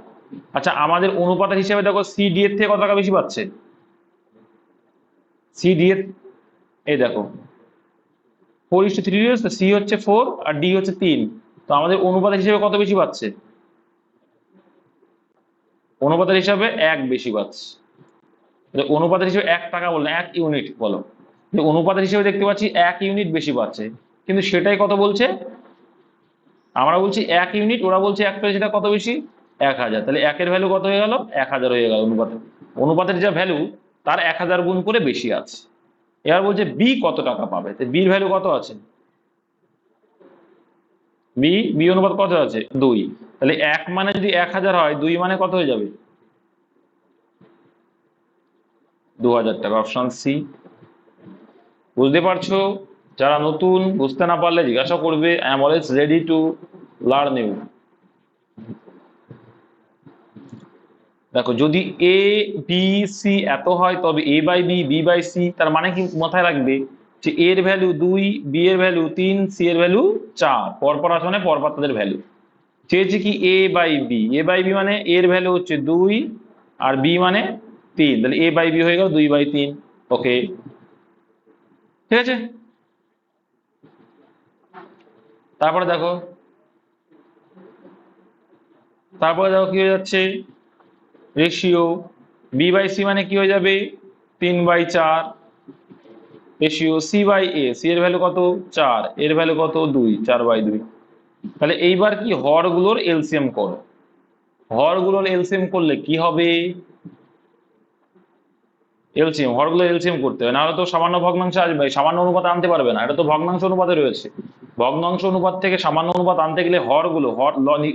আচ্ছা আমাদের অনুপাতের হিসেবে দেখো সি ডি এর থেকে কত টাকা বেশি পাচ্ছে, সি ডি এর, এই দেখো 4:3, সি হচ্ছে 4 আর ডি হচ্ছে 3, তো আমাদের অনুপাতের হিসেবে কত বেশি পাচ্ছে, অনুপাতের হিসাবে 1 বেশি পাচ্ছে। অনুপাতের হিসেবে 1 টাকা বললে 1 ইউনিট বলো, যে অনুপাতের হিসেবে দেখতে পাচ্ছি 1 ইউনিট বেশি পাচ্ছে, কিন্তু সেটাই কত বলছে, আমরা বলছি 1 ইউনিট, ওরা বলছে একটা, সেটা কত বেশি, 1000। তাহলে 1 এর ভ্যালু কত হয়ে গেল, 1000 হয়ে গেল, অনুপাতের যা ভ্যালু তার 1000 গুণ করে বেশি আছে। এবার বলছে বি কত টাকা পাবে, তো বির ভ্যালু কত আছে, বি অনুপাত কত আছে 2, তাহলে 1 মানে যদি 1000 হয়, 2 মানে কত হয়ে যাবে 2000 টাকা, অপশন সি। বুঝতে পারছো? যারা নতুন বুঝতে না পারলে জিজ্ঞাসা করবে, I am always ready to learn you. দেখো যদি এ বি সি এত হয় তবে A by B, B by C, তার মানে কি মাথায় রাখবে যে এর ভ্যালু 2, বি এর ভ্যালু 3, সি এর ভ্যালু 4, পরপর আসনে পরপর তাদের ভ্যালু চেয়েছে কি A by B, A by B মানে এর ভ্যালু হচ্ছে 2 আর বি মানে 3, তাহলে এ বাই বি হয়ে গেল 2/3, ওকে, ঠিক আছে। তারপরে দেখো কি হয়ে যাচ্ছে, রেশিও B/C মানে কি হয়ে যাবে 3/4, রেশিও C/A, সি এর ভ্যালু কত 4, এর ভ্যালু কত 2, 4/2। তাহলে এইবার কি হরগুলোর এলসিএম করো, হরগুলোর এলসিএম করলে কি হবে, এলসিএম হরগুলো এলসিএম করতে হবে, নাহলে তো সামান্য ভগ্নাংশ আসবে, সামান্য অনুপাত আনতে পারবে না, এটা তো ভগ্নাংশ অনুপাতে রয়েছে। ভগ্নাংশ অনুপাত থেকে সামান্য অনুপাত আনতে গেলে হরগুলো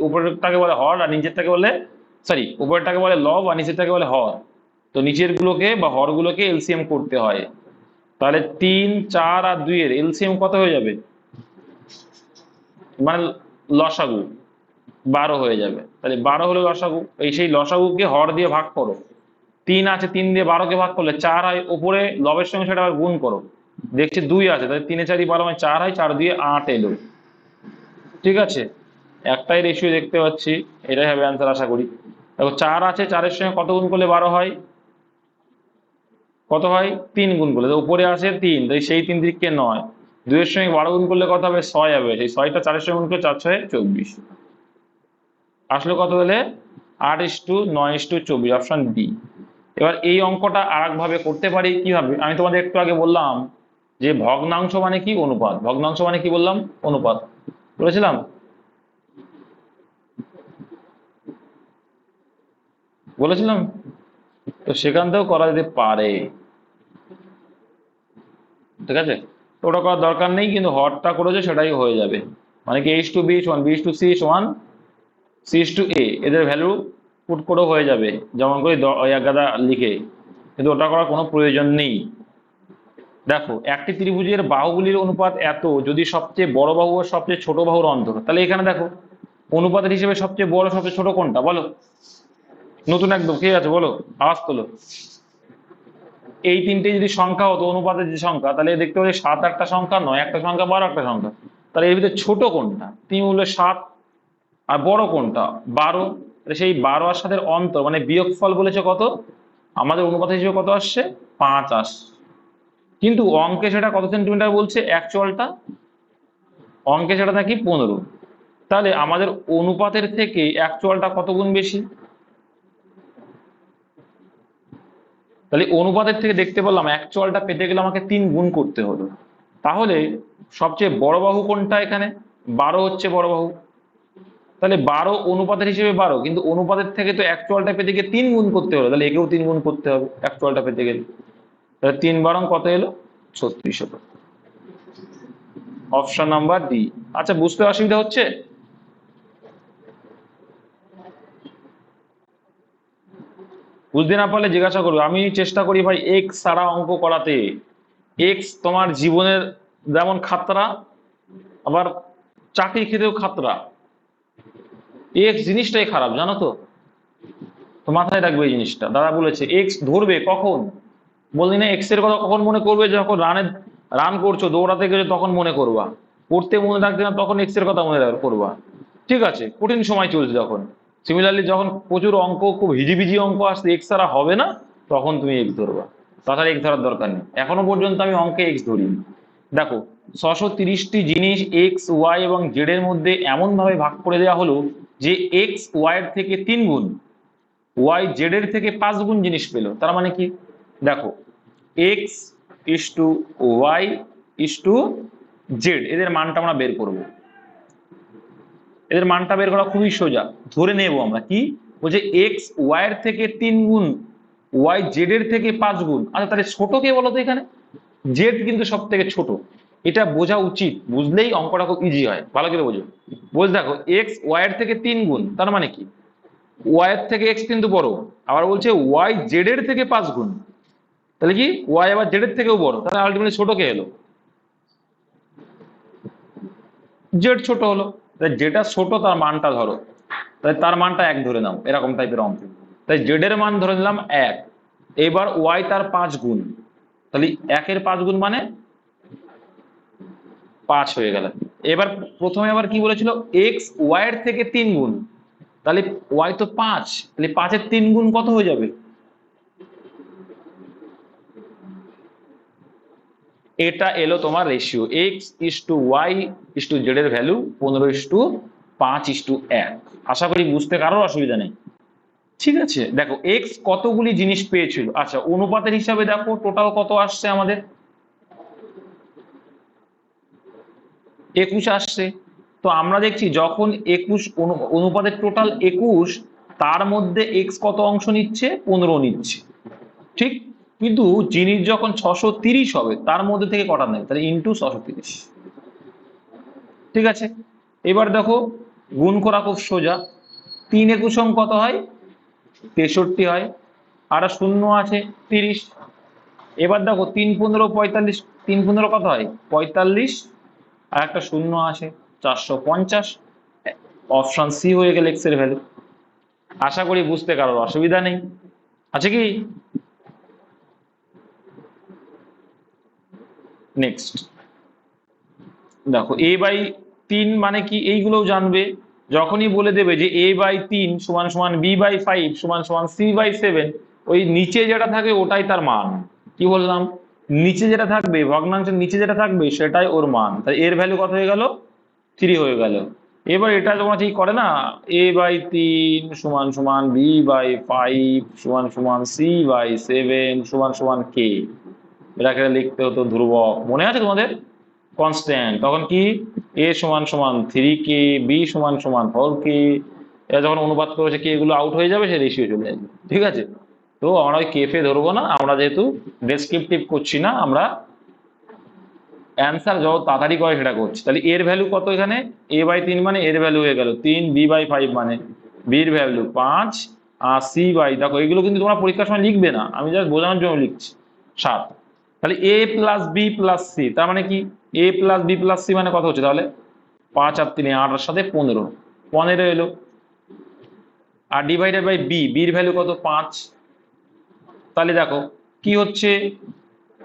উপরেরটাকে বলে হর আর নিচেরটাকে বলে উপরেরটাকে বলে লব আর নিচেরটাকে বলে হর। তো নিচের গুলোকে বা হরগুলোকে এলসিএম করতে হয়। তাহলে 3, 4 আর 2 এর এলসিএম কত হয়ে যাবে, মানে লসাগু 12 হয়ে যাবে। তাহলে 12 হলো লসাগু, এই সেই লসাগুকে হর দিয়ে ভাগ করো, 3 আছে 3 দিয়ে 12 কে ভাগ করলে 4 হয়, উপরে লবের সঙ্গে সেটা আবার গুণ করো, দেখছি 2 আছে, তাহলে 3 4 12 মানে 4 হয়, 4 দিয়ে 8 এলো। ঠিক আছে, একটাই রেশিও দেখতে পাচ্ছি, এটাই হবে অ্যান্সার আশা করি। দেখো 4 আছে, 4-এর সঙ্গে কত গুণ করলে 12 হয়, কত হয় 3 গুণ করলে, উপরে আছে 3, তাই সেই 3 দিকে 9, 2 এর সঙ্গে 12 গুণ করলে কত হবে 6 হবে, সেই 6টা 4-এর সঙ্গে গুণ করলে 4 6 24, আসলে কত হলে 8:9:24, অপশন ডি। এবার এই অঙ্কটা আর ভাবে করতে পারি কিভাবে, আমি তোমাদের একটু আগে বললাম যে ভগ্নাংশ মানে কি অনুপাত, ভগ্নাংশ মানে কি বললাম অনুপাত বলেছিলাম, তো সেখান থেকেও করা যেতে পারে। ঠিক আছে, তো ওটা করার দরকার নেই, কিন্তু হরটা করেছে সেটাই হয়ে যাবে, মানে কি H2B সমান B/C সমান C/A, এদের ভ্যালু পুট করেও হয়ে যাবে, যেমন করে এক গাদা লিখে, কিন্তু ওটা করার কোনো প্রয়োজন নেই। দেখো একটি ত্রিভুজের বাহুগুলির অনুপাত এত যদি সবচেয়ে বড় বাহু ও সবচেয়ে ছোট বাহুর অন্তর, তাহলে এখানে দেখো অনুপাতের হিসেবে সবচেয়ে বড় সবচেয়ে ছোট কোনটা বলো, নতুন একদম কে আছে বলো, আওয়াজ তোলো। এই তিনটে যদি সংখ্যা হতো অনুপাতের যে সংখ্যা, তাহলে দেখতে পাচ্ছি 7 একটা সংখ্যা, 9 একটা সংখ্যা, 12 একটা সংখ্যা, তাহলে এর ভিতরে ছোট কোনটা, তুমি বললে 7, আর বড় কোনটা 12, সেই 12 আর 7-এর অন্তর মানে বিয়োগফল বলেছে কত, আমাদের অনুপাত হিসেবে কত আসছে 5 আসছে, কিন্তু অঙ্কে সেটা কত সেন্টিমিটার বলছে অ্যাকচুয়ালটা, অঙ্কে সেটা থাকি 15, তাহলে আমাদের অনুপাতের থেকে অ্যাকচুয়ালটা কত গুণ বেশি, তাহলে অনুপাতের থেকে দেখতে পেলাম অ্যাকচুয়ালটা পেতে গেলে আমাকে 3 গুণ করতে হলো, তাহলে সবচেয়ে বড় বাহু কোনটা, এখানে 12 হচ্ছে বড় বাহু, তাহলে 12 অনুপাতের হিসেবে 12, কিন্তু অনুপাতের থেকে তো অ্যাকচুয়ালটা পেতে গিয়ে 3 গুণ করতে হলো, তাহলে একেও 3 গুণ করতে হবে অ্যাকচুয়ালটা পেতে গেলে, তাহলে 3 কত এলো 36 হলো, অপশন নাম্বার ডি। আচ্ছা বুঝতে অসুবিধা হচ্ছে, বুঝতে না পারলে জিজ্ঞাসা করবে, আমি চেষ্টা করি ভাই এক্স ছাড়া অঙ্ক করাতে, এক্স তোমার জীবনের যেমন খাতরা, আবার চাকরি ক্ষেত্রেও খাতরা, এক্স জিনিসটাই খারাপ জানো তো, তো মাথায় রাখবে এই জিনিসটা, দাদা বলেছে এক্স ধরবে কখন, বললি না এক্স এর কথা কখন মনে করবে, যখন রান করছো দৌড়াতে গেলে তখন মনে করবা, পড়তে মনে রাখবে না তখন এক্স এর কথা মনে করবা, ঠিক আছে, কঠিন সময় চলছে যখন, সিমিলারলি যখন প্রচুর অঙ্ক খুব হিজিবিজি অঙ্ক আসছে এক্স ছাড়া হবে না, তখন তুমি এক্স ধরবা, তাছাড়া এক্স ধরার দরকার নেই, এখনো পর্যন্ত আমি অঙ্কে এক্স ধরি। দেখো 630টি জিনিস এক্স ওয়াই এবং জেড এর মধ্যে এমন ভাবে ভাগ করে দেওয়া হলো যে এক্স ওয়াই এর থেকে 3 গুণ, ওয়াই জেড এর থেকে 5 গুণ জিনিস পেলো, তার মানে কি দেখো x is to Y is to Z, এদের মানটা আমরা বের করব, এদের মানটা বের করা খুবই সোজা, ধরে নেব আমরা কি বলছে এক্স ওয়াই এর থেকে 3 গুণ, ওয়াই জেড এর থেকে 5 গুণ, আচ্ছা তাহলে ছোট কে বলো তো, এখানে জেড কিন্তু সব থেকে ছোট, এটা বোঝা উচিত, বুঝলেই অঙ্কটা খুব ইজি হয়, ভালো করে বোঝো, বলছে দেখো এক্স ওয়াই এর থেকে 3 গুণ, তার মানে কি ওয়াই এর থেকে এক্স কিন্তু বড়, আবার বলছে ওয়াই জেড এর থেকে 5 গুণ, তাহলে কি ওয়াই আবার জেড এর থেকেও বড়, তাহলে আলটিমেটলি ছোট কে এলো, জেড ছোট হলো, যেটা ছোট তার মানটা ধরো, তাই তার মানটা 1 ধরে নাও, এরকম টাইপের অঙ্ক, তাই জেড এর মান ধরে নিলাম 1, এবার ওয়াই তার 5 গুণ, তাহলে 1-এর 5 গুণ মানে 5 হয়ে গেল। এবার প্রথমে আবার কি বলেছিল এক্স ওয়াই এর থেকে 3 গুণ, তাহলে ওয়াই তো 5, তাহলে 5-এর 3 গুণ কত হয়ে যাবে, এটা এলো তোমার রেশিও x:y:z এর ভ্যালু 15:5:1। আশা করি বুঝতে কারোর অসুবিধা নেই। ঠিক আছে, দেখো এক্স কতগুলি জিনিস পেয়েছিল। আচ্ছা, অনুপাতের হিসাবে দেখো টোটাল কত আসছে আমাদের, 21 আসছে। তো আমরা দেখছি যখন 21 অনুপাতের টোটাল 21, তার মধ্যে এক্স কত অংশ নিচ্ছে, 15 নিচ্ছে। ঠিক, কিন্তু জিনিস যখন 630 হবে তার মধ্যে থেকে কটা নেই, তাহলে ইন্টু 630। ঠিক আছে, এবার দেখো গুণ করা খুব সোজা। 3×21 কত হয়, 63 হয়, আর শূন্য আছে 30। এবার দেখো 3×15 45, 3×15 কত হয় 45, আর একটা শূন্য আছে 450। অপশন সি হয়ে গেল এক্স এর ভ্যালু। আশা করি বুঝতে কারোর অসুবিধা নেই, আছে কি? নেক্সট দেখো a/3 মানে কি, এইগুলোও জানবে। যখনই বলে দেবে যে a/3 সমান সমান b/5 সমান সমান c/7, ওই নিচে যেটা থাকে ওটাই তার মান। কি বললাম, নিচে যেটা থাকবে, ভগ্নাংশের নিচে যেটা থাকবে সেটাই ওর মান। তাই এর ভ্যালু কত হয়ে গেল, 3 হয়ে গেল। এবার এটা তোমরা ঠিক করে না, a/3 সমান সমান b/5 সমান সমান c/7 সমান সমান k, এটাকে লিখতে হতো ধ্রুবক, মনে আছে তোমাদের? কনস্ট্যান্ট, তখন কি a সমান সমান 3k, b সমান সমান 4k। এরা যখন অনুপাত করেছে কি এগুলো আউট হয়ে যাবে, সে রেশিও চলে যাবে। ঠিক আছে, তো আমরা ওই কেফে ধরবো না, আমরা যেহেতু ডেসক্রিপটিভ করছি না, আমরা অ্যান্সার যত তাড়াতাড়ি করে সেটা করছি। তাহলে এর ভ্যালু কত, এখানে a/3 মানে এর ভ্যালু হয়ে গেল 3, b/5 মানে বির ভ্যালু 5, আর c/, দেখো এগুলো কিন্তু তোমরা পরীক্ষার সময় লিখবে না, আমি জাস্ট বোঝানোর জন্য লিখছি, 7। তাহলে a plus B plus C, তার মানে কি a plus B plus C মানে কত হচ্ছে তাহলে, 5 আর 3 8 এর সাথে 15, 15 এলো। আর ডিভাইডেড বাই বি, বির ভ্যালু কত 5। তাহলে দেখো কি হচ্ছে,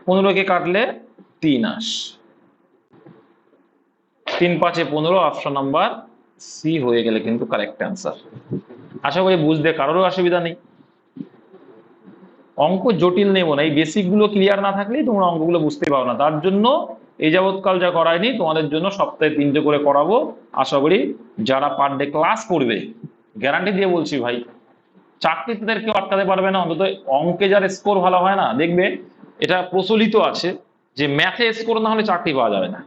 15কে কাটলে 3 আস, 3×5=15, অপশন নাম্বার সি হয়ে গেলে কিন্তু কারেক্ট অ্যান্সার। আশা করি বুঝতে কারোর অসুবিধা নেই। অঙ্ক জটিল নেব না, এই বেসিক গুলো ক্লিয়ার না থাকলেই তোমরা অঙ্কগুলো বুঝতে পারো না। তার জন্য এই যাবৎকাল যা করায়নি, তোমাদের জন্য সপ্তাহে 3টে করে করাবো। আশা করি যারা পার ডে ক্লাস করবে, গ্যারান্টি দিয়ে বলছি ভাই, চাকরিতে কেউ আটকাতে পারবে না। অন্তত অঙ্কে যার স্কোর ভালো হয় না, দেখবে এটা প্রচলিত আছে যে ম্যাথে স্কোর না হলে চাকরি পাওয়া যাবে না,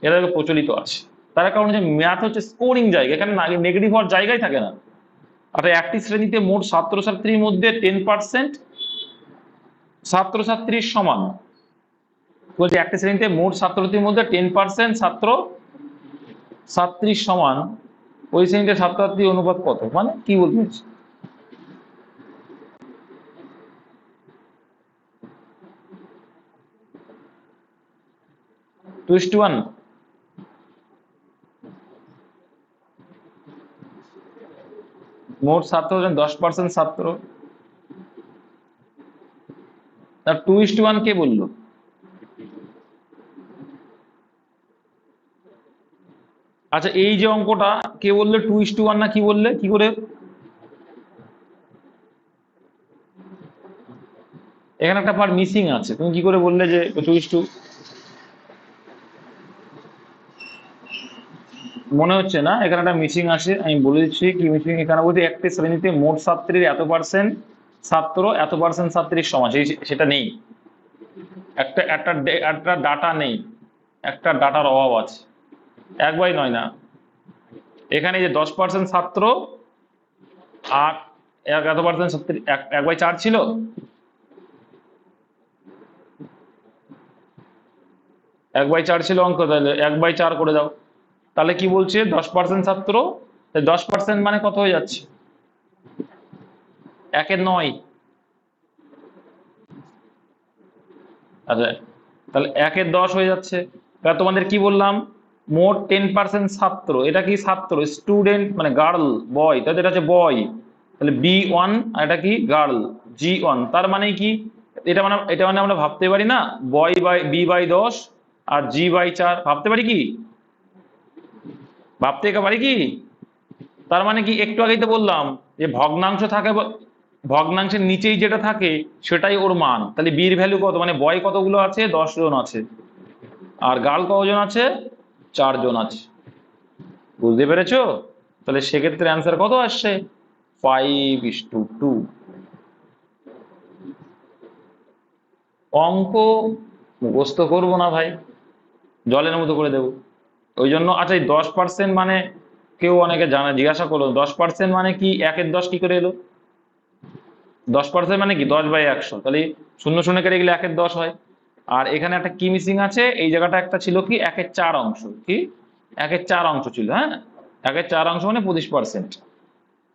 এটা প্রচলিত আছে। তার কারণ যে ম্যাথ হচ্ছে স্কোরিং জায়গা, এখানে নেগেটিভ হওয়ার জায়গায় থাকে না। আর একটি শ্রেণীতে মোট ছাত্রছাত্রীর মধ্যে 10% ছাত্রছাত্রীর সমান, বলছে একটা শ্রেণীতে মোট ছাত্রছাত্রীর মধ্যে 10% ছাত্র ছাত্রীর সমান, ওই শ্রেণীতে ছাত্রছাত্রী অনুপাত কত, মানে কি বলতে চাইছি? 2:1। মোট ছাত্র হচ্ছেন 10% ছাত্র, 2:1 কে বললো? আচ্ছা, এই যে অঙ্কটা কে বললে 2:1 না কি বললে, কি করে? এখানে একটা পার্ট মিসিং আছে, তুমি কি করে বললে যে 2:2? মনে হচ্ছে না, এখানে একটা মিসিং আছে, আমি বলে দিচ্ছি কি মিসিং। এখানে বলছি একটি শ্রেণীতে মোট ছাত্রীর এত পার্সেন্ট ছাত্র এত পার্সেন্ট ছাত্রীর সমান, সেটা নেই, একটা একটা একটা ডাটা নেই, একটা ডাটার অভাব আছে। 1/9 না, এখানে যে 10% ছাত্র আর এত পার্সেন্ট ছাত্রী, 1/4 ছিল। 1/4 ছিল অঙ্ক, তাহলে 1/4 করে দাও। তাহলে কি বলছে, 10% ছাত্র, 10% মানে কত হয়ে যাচ্ছে, 1/9। আচ্ছা, তাহলে 1/10 হয়ে যাচ্ছে। তাহলে তোমাদের কি বললাম, মোট 10% ছাত্র, এটা কি ছাত্র স্টুডেন্ট মানে গার্ল বয়, তাহলে এটা হচ্ছে বয়, তাহলে B1, আর এটা কি গার্ল G1। তার মানে কি, এটা মানে আমরা ভাবতে পারি না, বয় বাই B/10 আর G/4, ভাবতে পারি কি, ভাবতে পারি কি? তার মানে কি, একটু আগেই তো বললাম যে ভগ্নাংশ থাকে, ভগ্নাংশের নিচেই যেটা থাকে সেটাই ওর মান। তাহলে বির ভ্যালু কত, মানে বয় কতগুলো আছে, 10 জন আছে, আর গার্ল কজন আছে? 4 জন আছে। বুঝতে পেরেছো? তাহলে সেক্ষেত্রে অ্যান্সার কত আসছে? 5:2। অঙ্ক মুখস্থ করবো না ভাই, জলের মতো করে দেবো। ওই জন্য আচ্ছা, এই 10% মানে কেউ অনেকে জানা, জিজ্ঞাসা করলো 10% মানে কি, 1/10 কি করে এলো? 10% মানে কি 10/100, তাহলে 0 কেটে গেলে 1/10 হয়। আর এখানে একটা কি মিসিং আছে, এই জায়গাটা একটা ছিল কি 1/4 অংশ, কি 1/4 অংশ ছিল, হ্যাঁ 1/4 অংশ মানে 25%,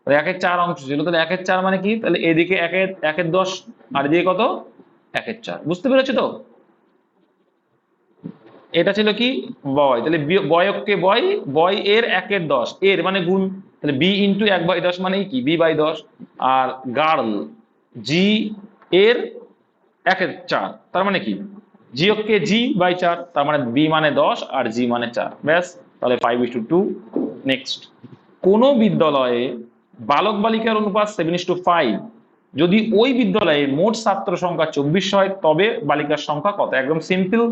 1/4 অংশ ছিল। তাহলে 1/4 মানে কি, তাহলে এদিকে 1/10 আর এদিকে কত 1/4, বুঝতে পেরেছো তো? এটা ছিল কি বয়, তাহলে বয়ককে বয়, বয় এর 1/10, এর মানে গুণ, তাহলে বি ইন্টু 1/10 মানে কি b/10। আর গার্ল জি এর 1/4, তার মানে কি জিওকে g/4, তার মানে বি মানে 10 আর জি মানে 4, ব্যাস। তাহলে 5:2। নেক্সট, কোন বিদ্যালয়ে বালক বালিকার অনুপাত 7:5, যদি ওই বিদ্যালয়ে মোট ছাত্র সংখ্যা 24 হয় তবে বালিকার সংখ্যা কত? একদম সিম্পল।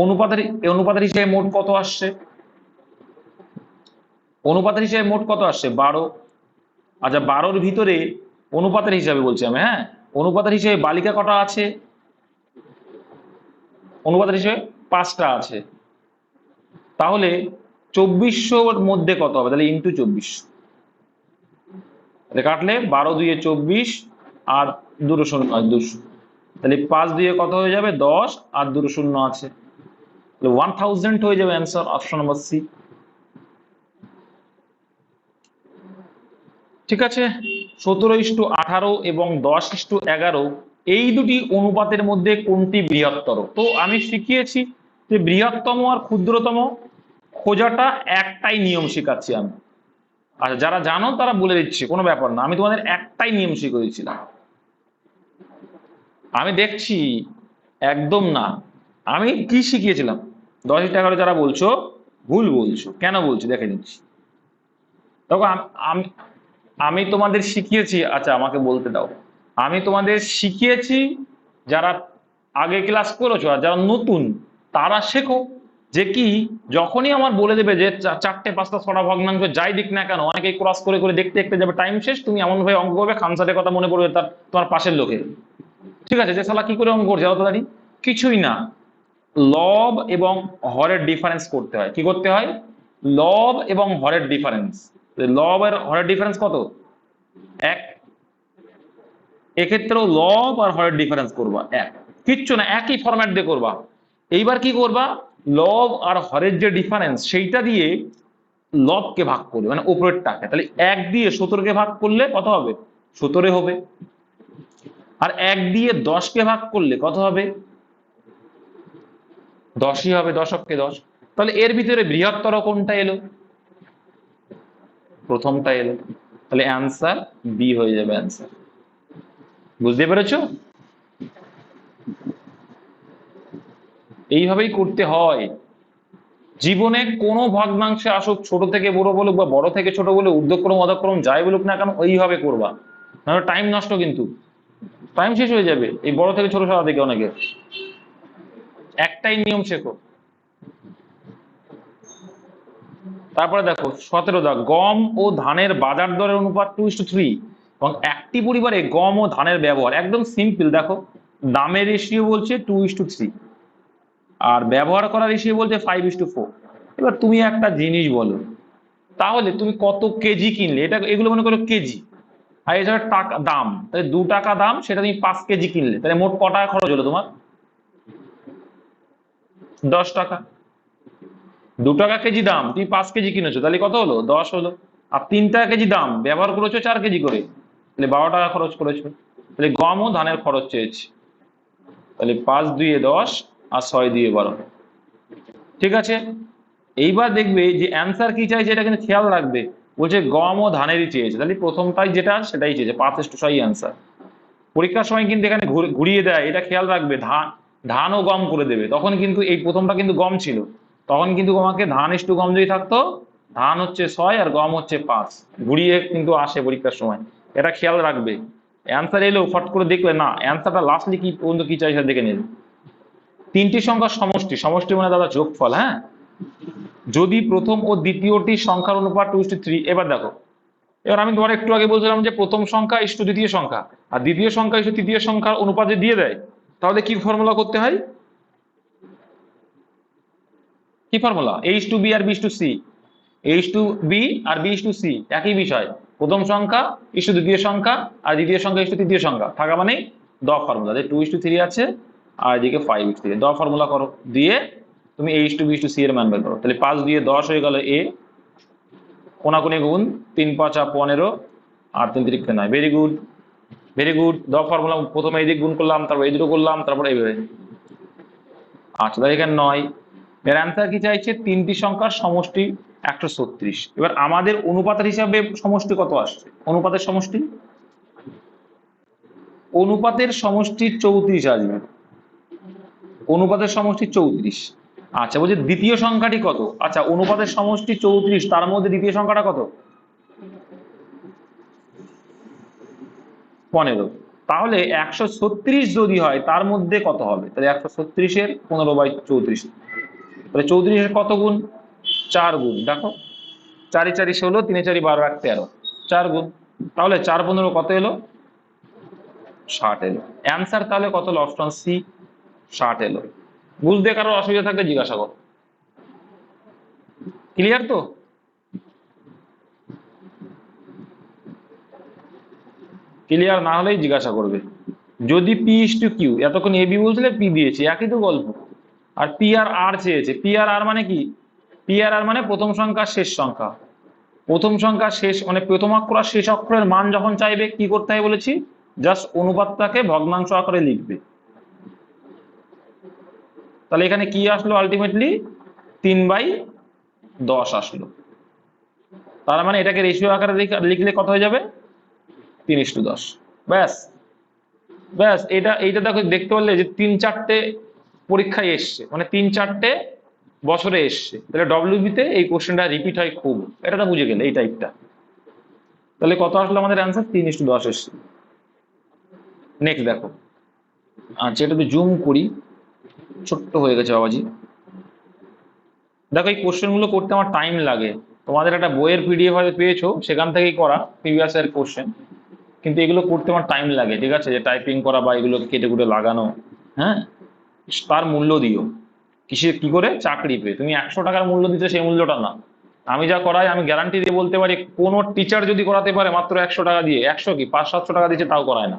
অনুপাতের হিসেবে মোট কত আসছে? অনুপাতের হিসেবে মোট কত আসছে? 12। আচ্ছা, 12-র ভিতরে অনুপাতের হিসাবে বলছি আমি, হ্যাঁ অনুপাতের হিসেবে বালিকা কটা আছে? অনুপাতের হিসেবে 5টা আছে। তাহলে 2400-র মধ্যে কত হবে? তাহলে ইন্টু 24, কাটলে 12 × 2 = 24 আর 2 0 হয় 200, তাহলে 5 দিয়ে কত হয়ে যাবে? 10 আর 2 0 আছে, তাহলে 1000 হয়ে যাবে অ্যান্সার, অপশন নম্বর সি। ঠিক আছে, 17:18 এবং 10:11 এই দুটি অনুপাতের মধ্যে কোনটি বৃহত্তর? তো আমি শিখিয়েছি যে বৃহত্তম আর ক্ষুদ্রতম খোঁজাটা একটাই নিয়ম শেখাচ্ছি আমি। আর যারা জানো তারা বলে দিচ্ছি, কোনো ব্যাপার না, আমি তোমাদের একটাই নিয়ম শিখিয়েছিলাম। আমি দেখছি একদম না, আমি কি শিখিয়েছিলাম? 10-11 যারা বলছো ভুল বলছো, কেন বলছো দেখে নিচ্ছি। দেখো আমি আমি তোমাদের শিখিয়েছি, আচ্ছা আমাকে বলতে দাও, আমি তোমাদের শিখিয়েছি যারা আগে ক্লাস করেছো, আর যারা নতুন তারা শেখো যে কি, যখনই আমার বলে দেবে যে 4টে 5টা 6টা ভগ্নাংশ যাই দিক না কেন, অনেকেই ক্রস করে করে দেখতে দেখতে যাবে, টাইম শেষ, তুমি এমন ভাবে অঙ্ক করবে খানসারের কথা মনে পড়বে তার তোমার পাশের লোকের। ঠিক আছে, যে সালা কি করে অঙ্ক করছে অত তাড়াতাড়ি, কিছুই না, লব এবং হরের ডিফারেন্স করতে হয়। কি করতে হয়? লব এবং হরের ডিফারেন্স। লব আর হরের ডিফারেন্স কত? 1। এক্ষেত্রেও লব আর হরের ডিফারেন্স করবা 1, কিচ্ছু না, একই ফরম্যাট দিয়ে করবা। এইবার কি করবা? লব আর হরের যে ডিফারেন্স সেইটা দিয়ে লবকে ভাগ করবে, মানে উপরের টাকা, তাহলে 1 দিয়ে 17কে ভাগ করলে কত হবে? 17 হবে। আর 1 দিয়ে 10কে ভাগ করলে কত হবে? 10ই হবে, 10কে 10। তাহলে এর ভিতরে বৃহত্তর কোনটা এলো? প্রথমটা এলো, তাহলে অ্যান্সার বি হয়ে যাবে অ্যান্সার। বুঝতে পেরেছো? এইভাবেই করতে হয় জীবনে। কোনো ভগ্নাংশে আসুক, ছোট থেকে বড় বলুক বা বড় থেকে ছোট বলুক, ঊর্ধ্বক্রম অধক্রম যাই বলুক না কেন, ওইভাবে করবা, নাহলে টাইম নষ্ট, কিন্তু টাইম শেষ হয়ে যাবে এই বড় থেকে ছোট সারা থেকে অনেকের। একটাই নিয়ম শেখো। তারপরে দেখো 17 দাগ, গম ও ধানের বাজার দরের অনুপাত 2:3 এবং একটি পরিবারে গম ও ধানের ব্যবহার, একদম সিম্পল। দেখো দামের রেশিও বলছে 2:3 আর ব্যবহার করার রেশিও বলছে 5:4। এবার তুমি একটা জিনিস বলো, তাহলে তুমি কত কেজি কিনলে, এটা এগুলো মনে করো কেজি, আর এছাড়া টাকা দাম, তাহলে 2 টাকা দাম, সেটা তুমি 5 কেজি কিনলে, তাহলে মোট ক টাকা খরচ হলো তোমার? 10 টাকা। 2 টাকা কেজি দাম, তুমি 5 কেজি কিনেছো, তাহলে কত হলো? 10 হলো। আর 3 টাকা কেজি দাম, ব্যবহার করেছো 4 কেজি করে, তাহলে 12 টাকা খরচ করেছো। তাহলে গম ও ধানের খরচ চেয়েছি, তাহলে 5 2 10 আর 6 2 12। ঠিক আছে, এইবার দেখবে যে অ্যান্সার কি চাইছে, এটা কিন্তু খেয়াল রাখবে। বলছে গম ও ধানেরই চেয়েছে, তাহলে প্রথমটাই যেটা সেটাই চেয়েছে, 5:6 অ্যান্সার। পরীক্ষার সময় কিন্তু এখানে ঘুরিয়ে দেয়, এটা খেয়াল রাখবে, ধান ও গম করে দেবে, তখন কিন্তু এই প্রথমটা কিন্তু গম ছিল, তখন কিন্তু তোমাকে ধান/গম যদি থাকতো, ধান হচ্ছে 6 আর গম হচ্ছে 5, ঘুরিয়ে কিন্তু আসে পরীক্ষার সময়, এটা খেয়াল রাখবে। অ্যান্সার এলো ফট করে দেখলে না, অ্যান্সারটা লাস্টলি কি পর্যন্ত কি চাইছে দেখে নেবে। তিনটি সংখ্যার সমষ্টি, সমষ্টি মানে দাদা যোগফল। হ্যাঁ, যদি প্রথম ও দ্বিতীয়টি সংখ্যার অনুপাত 2:3। এবার দেখো, এবার আমি তোমার একটু আগে বলছিলাম যে প্রথম সংখ্যা ইস্টু দ্বিতীয় সংখ্যা, আর দ্বিতীয় সংখ্যা ইস্টু তৃতীয় সংখ্যার অনুপাত যে দিয়ে দেয়, তাহলে কি ফর্মুলা করতে হয়? কি ফর্মুলা? a:b আর b:c। a:b আর b:c একই বিষয়। প্রথম সংখ্যা ইস্টু দ্বিতীয় সংখ্যা আর দ্বিতীয় সংখ্যা ইস্টু তৃতীয় সংখ্যা থাকা মানে দ ফর্মুলা, যে 2:3 আছে আর এদিকে 5:3, দ ফর্মুলা করো, দিয়ে তুমি a:b:c এর মান বের করো। তাহলে 5 দিয়ে 10 হয়ে গেল a, কোনাকুনি গুণ, 3 × 5 = 15 আর 3 × 3 = 9। Very good, very good. The formula প্রথমে এই দিক গুণ করলাম, তারপর এই দুটো করলাম, তারপর এইভাবে। আচ্ছা, তাহলে এখানে 9। এর অ্যান্সার কি চাইছে? তিনটি সংখ্যার সমষ্টি 136। এবার আমাদের অনুপাতের হিসাবে সমষ্টি কত আসছে? অনুপাতের সমষ্টি, অনুপাতের সমষ্টি 34 আসবে। অনুপাতের সমষ্টি 34। আচ্ছা, বলছি দ্বিতীয় সংখ্যাটি কত? আচ্ছা, অনুপাতের সমষ্টি 34, তার মধ্যে দ্বিতীয় সংখ্যাটা কত? 15। তাহলে 136 যদি হয় তার মধ্যে কত হবে? তাহলে 136-এর 15/34। তাহলে 34-এর কত গুণ? 4 গুণ। দেখো, 4 × 4 = 16, 3 × 4 = 12, 1 = 13, 4 গুণ। তাহলে 4 × 15 কত এলো? 60 এলো। অ্যান্সার তাহলে কত হলো? অপশন সি, 60 এলো। বুঝতে কারোর অসুবিধা থাকলে জিজ্ঞাসা করো। ক্লিয়ার তো? ক্লিয়ার না হলেই জিজ্ঞাসা করবে। যদি p:q, এতক্ষণ ab বলছিলে, p দিয়েছি, একই তো গল্প। আর p আর r চেয়েছে। p আর r মানে কি? p আর r মানে প্রথম সংখ্যা শেষ সংখ্যা। প্রথম সংখ্যা শেষ মানে প্রথম অক্ষর আর শেষ অক্ষরের মান যখন চাইবে কি করতে হয় বলেছি? জাস্ট অনুপাতটাকে ভগ্নাংশ আকারে লিখবে। তাহলে এখানে কি আসলো? আলটিমেটলি 3/10 আসলো। তার মানে এটাকে রেশিও আকারে লিখলে কত হয়ে যাবে? 3:10। ব্যাস, ব্যাস। এইটা দেখো, দেখতে পারলে যে 3-4টে পরীক্ষায় এসছে, মানে 3-4টে বছরে এসছে। তাহলে ডব্লিউবিতে এই কোশ্চেনটা রিপিট হয় খুব, এটা তো বুঝে গেলে এই টাইপটা। তাহলে কত আসলো আমাদের অ্যান্সার? 3:10 এসছে। নেক্সট দেখো। আচ্ছা, এটা তো জুম করি, ছোট্ট হয়ে গেছে বাবাজি। দেখো, এই কোশ্চেনগুলো করতে আমার টাইম লাগে। তোমাদের একটা বইয়ের পিডিএফ হয়তো পেয়েছো, সেখান থেকেই করা প্রিভিয়াস এর কোশ্চেন, কিন্তু এগুলো করতে আমার টাইম লাগে। ঠিক আছে, যে টাইপিং করা বা এগুলোকে কেটে কুটে লাগানো। হ্যাঁ, তার মূল্য দিও। কি করে? চাকরি পেয়ে। তুমি 100 টাকার মূল্য দিতে, সেই মূল্যটা না। আমি যা করাই আমি গ্যারান্টি দিয়ে বলতে পারি, কোনো টিচার যদি করাতে পারে মাত্র 100 টাকা দিয়ে, 100 কি 500-700 টাকা দিচ্ছে, তাও করায় না।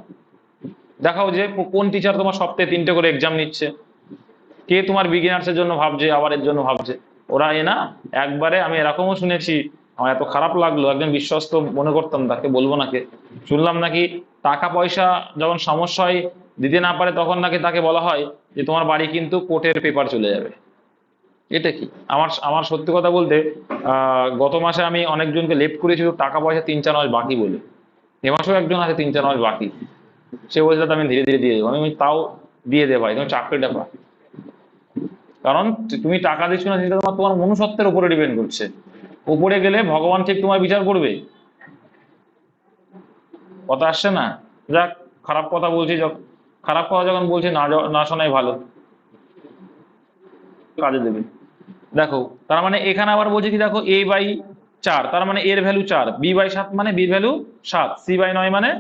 দেখাও যে কোন টিচার তোমার সপ্তাহে 3টে করে এক্সাম নিচ্ছে, কে তোমার বিগিনার্স এর জন্য ভাবছে, আবার এর জন্য ভাবছে। ওরা না, একবারে আমি এরকমও শুনেছি, আমার এত খারাপ লাগলো, একজন বিশ্বস্ত মনে করতাম, তাকে বলবো নাকি, শুনলাম নাকি টাকা পয়সা যখন সমস্যা হয়, দিতে না পারে, তখন নাকি তাকে বলা হয় যে তোমার বাড়ি কিন্তু কোর্টের পেপার চলে যাবে। এটা কি? আমার সত্যি কথা বলতে, গত মাসে আমি অনেকজনকে লেফট করেছি টাকা পয়সা 3-4 মাস বাকি বলে। এ মাসেও একজন আছে 3-4 মাস বাকি, সে বলছে আমি ধীরে ধীরে দিয়ে দেবো। আমি তাও দিয়ে দে ভাই, তুমি চাকরিটা পা। কারণ তুমি টাকা দিচ্ছ না, সেটা তোমার মনুষ্যত্বের উপরে ডিপেন্ড করছে। উপরে গেলে ভগবান ঠিক তোমার বিচার করবে। কথা আসছে না? যাক, খারাপ কথা বলছি, খারাপ কথা যখন বলছি না শোনাই ভালো, কাজে দেবে। দেখো, তার মানে এখানে আবার বলছে কি, দেখো a/4, তার মানে এর ভ্যালু 4, b/7 মানে b ভ্যালু 7, c/9 মানে,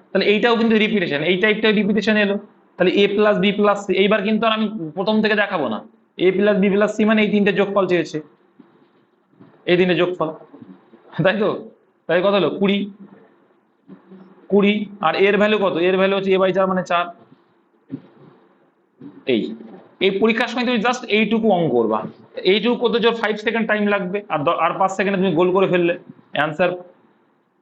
তাহলে এইটাও কিন্তু রিপিটেশন, এই টাইপটা রিপিটেশন এলো। তাহলে a + b + c। এইবার কিন্তু আর আমি প্রথম থেকে দেখাবো না। a + b + c মানে এই তিনটে যোগফল চেয়েছে, এই তিনটে যোগফল, তাই তো? তাই কত হলো? 20। 20 আর এর ভ্যালু কত? এর ভ্যালু হচ্ছে a/4 মানে 4। এই পরীক্ষার সময় তুমি জাস্ট এইটুকু অঙ্ক করবা। এইটুকু করতে যে 5 সেকেন্ড টাইম লাগবে, আর 5 সেকেন্ডে তুমি গোল করে ফেললে, অ্যান্সার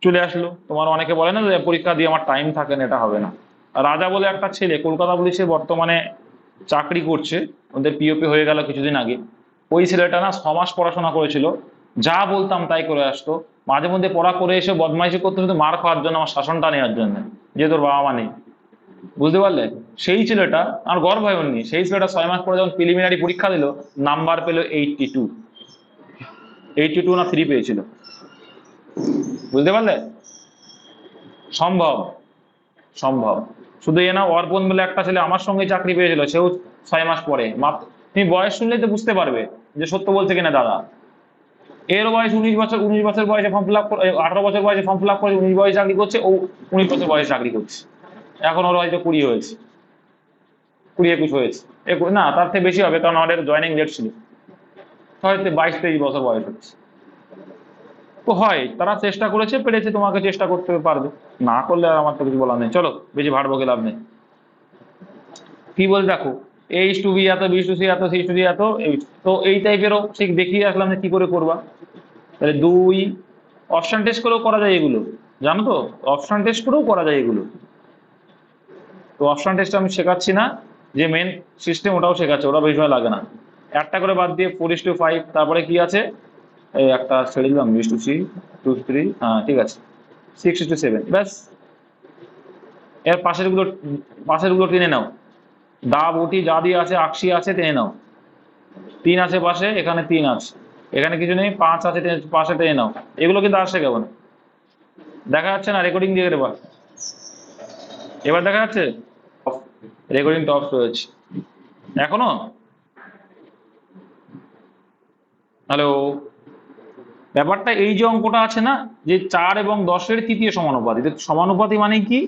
চলে আসলো। তোমার অনেকে বলে না যে পরীক্ষা দিয়ে আমার টাইম থাকে না, এটা হবে না। রাজা বলে একটা ছেলে কলকাতা পুলিশে বর্তমানে চাকরি করছে, ওদের পিওপি হয়ে গেল কিছুদিন আগে। ওই ছেলেটা না 6 মাস পড়াশোনা করেছিল, যা বলতাম তাই করে আসতো। মাঝে মধ্যে পড়া করে এসে বদমাইশি করতে শুধু মার খাওয়ার জন্য, আমার শাসনটা নেওয়ার জন্য, যে তোর বাবা মা নেই। বুঝতে পারলে? সেই ছেলেটা, আমার গর্ব হয় উনি, সেই ছেলেটা 6 মাস পরে যখন প্রিলিমিনারি পরীক্ষা দিল, নাম্বার পেল 82। 82 না 3 পেয়েছিল। বুঝতে পারলে? সম্ভব, সম্ভব। শুধু এ না, অর্পণ বলে একটা ছেলে আমার সঙ্গে চাকরি পেয়েছিল, সেও 6 মাস পরে। মাত্র তুমি বয়স শুনলেই তো বুঝতে পারবে যে সত্য বলছে কিনা দাদা। এর বয়স 19 বছর, 19 বছর বয়সে ফর্ম ফিল আপ করে, 18 বছর বয়সে ফর্ম ফিল আপ করে 19 বয়সে চাকরি করছে, ও 19 বছর বয়সে চাকরি করছে। এখন ওর হয়তো 20 হয়েছে, 20-21 হয়েছে। না, তার থেকে বেশি হবে, কারণ আমাদের জয়নিং ডেট ছিল, হয়তো 22-23 বছর বয়স হচ্ছে। তো হয়, তারা চেষ্টা করেছে, পেরেছে, তোমাকে চেষ্টা করতে পারবে, না করলে আর আমার তো কিছু বলার নেই। চলো, বেশি ভাড় বকে লাভ নেই। কি বল দেখো, এইচ টু বি এত, বি টু সি এত, সি টু ডি এত, তো এই টাইপেরও ঠিক দেখিয়ে আসলাম যে কি করে করবা। তাহলে 2 অপশন টেস্ট করেও করা যায় এগুলো, জানো তো, অপশন টেস্ট করেও করা যায় এগুলো। তো অপশন টেস্ট আমি শেখাচ্ছি না, যে মেন সিস্টেম ওটাও শেখাচ্ছে, ওটা বেশি সময় লাগে না। একটা করে বাদ দিয়ে 4:5, তারপরে কি আছে, এই একটা ছেড়ে দিলাম, 2:3, 2:3, হ্যাঁ ঠিক আছে, 6:7, ব্যাস। এর পাশের গুলো টেনে নাও, দা বটি যা দিয়ে আছে, আকশি আছে, টেনে নাও। 3 আছে পাশে, এখানে 3 আছে, এখানে কিছু নেই, 5 আছে, পাশে টেনে নাও। এগুলো কিন্তু আসছে কেমন দেখা যাচ্ছে না? রেকর্ডিং দিয়ে দেবা, এবার দেখা যাচ্ছে? রেকর্ডিং টপ রয়েছে এখনো? হ্যালো? ব্যাপারটা এই যে অঙ্কটা আছে না, যে 4 এবং 10-এর তৃতীয় সমানুপাতি। সমানুপাতি মানে কি?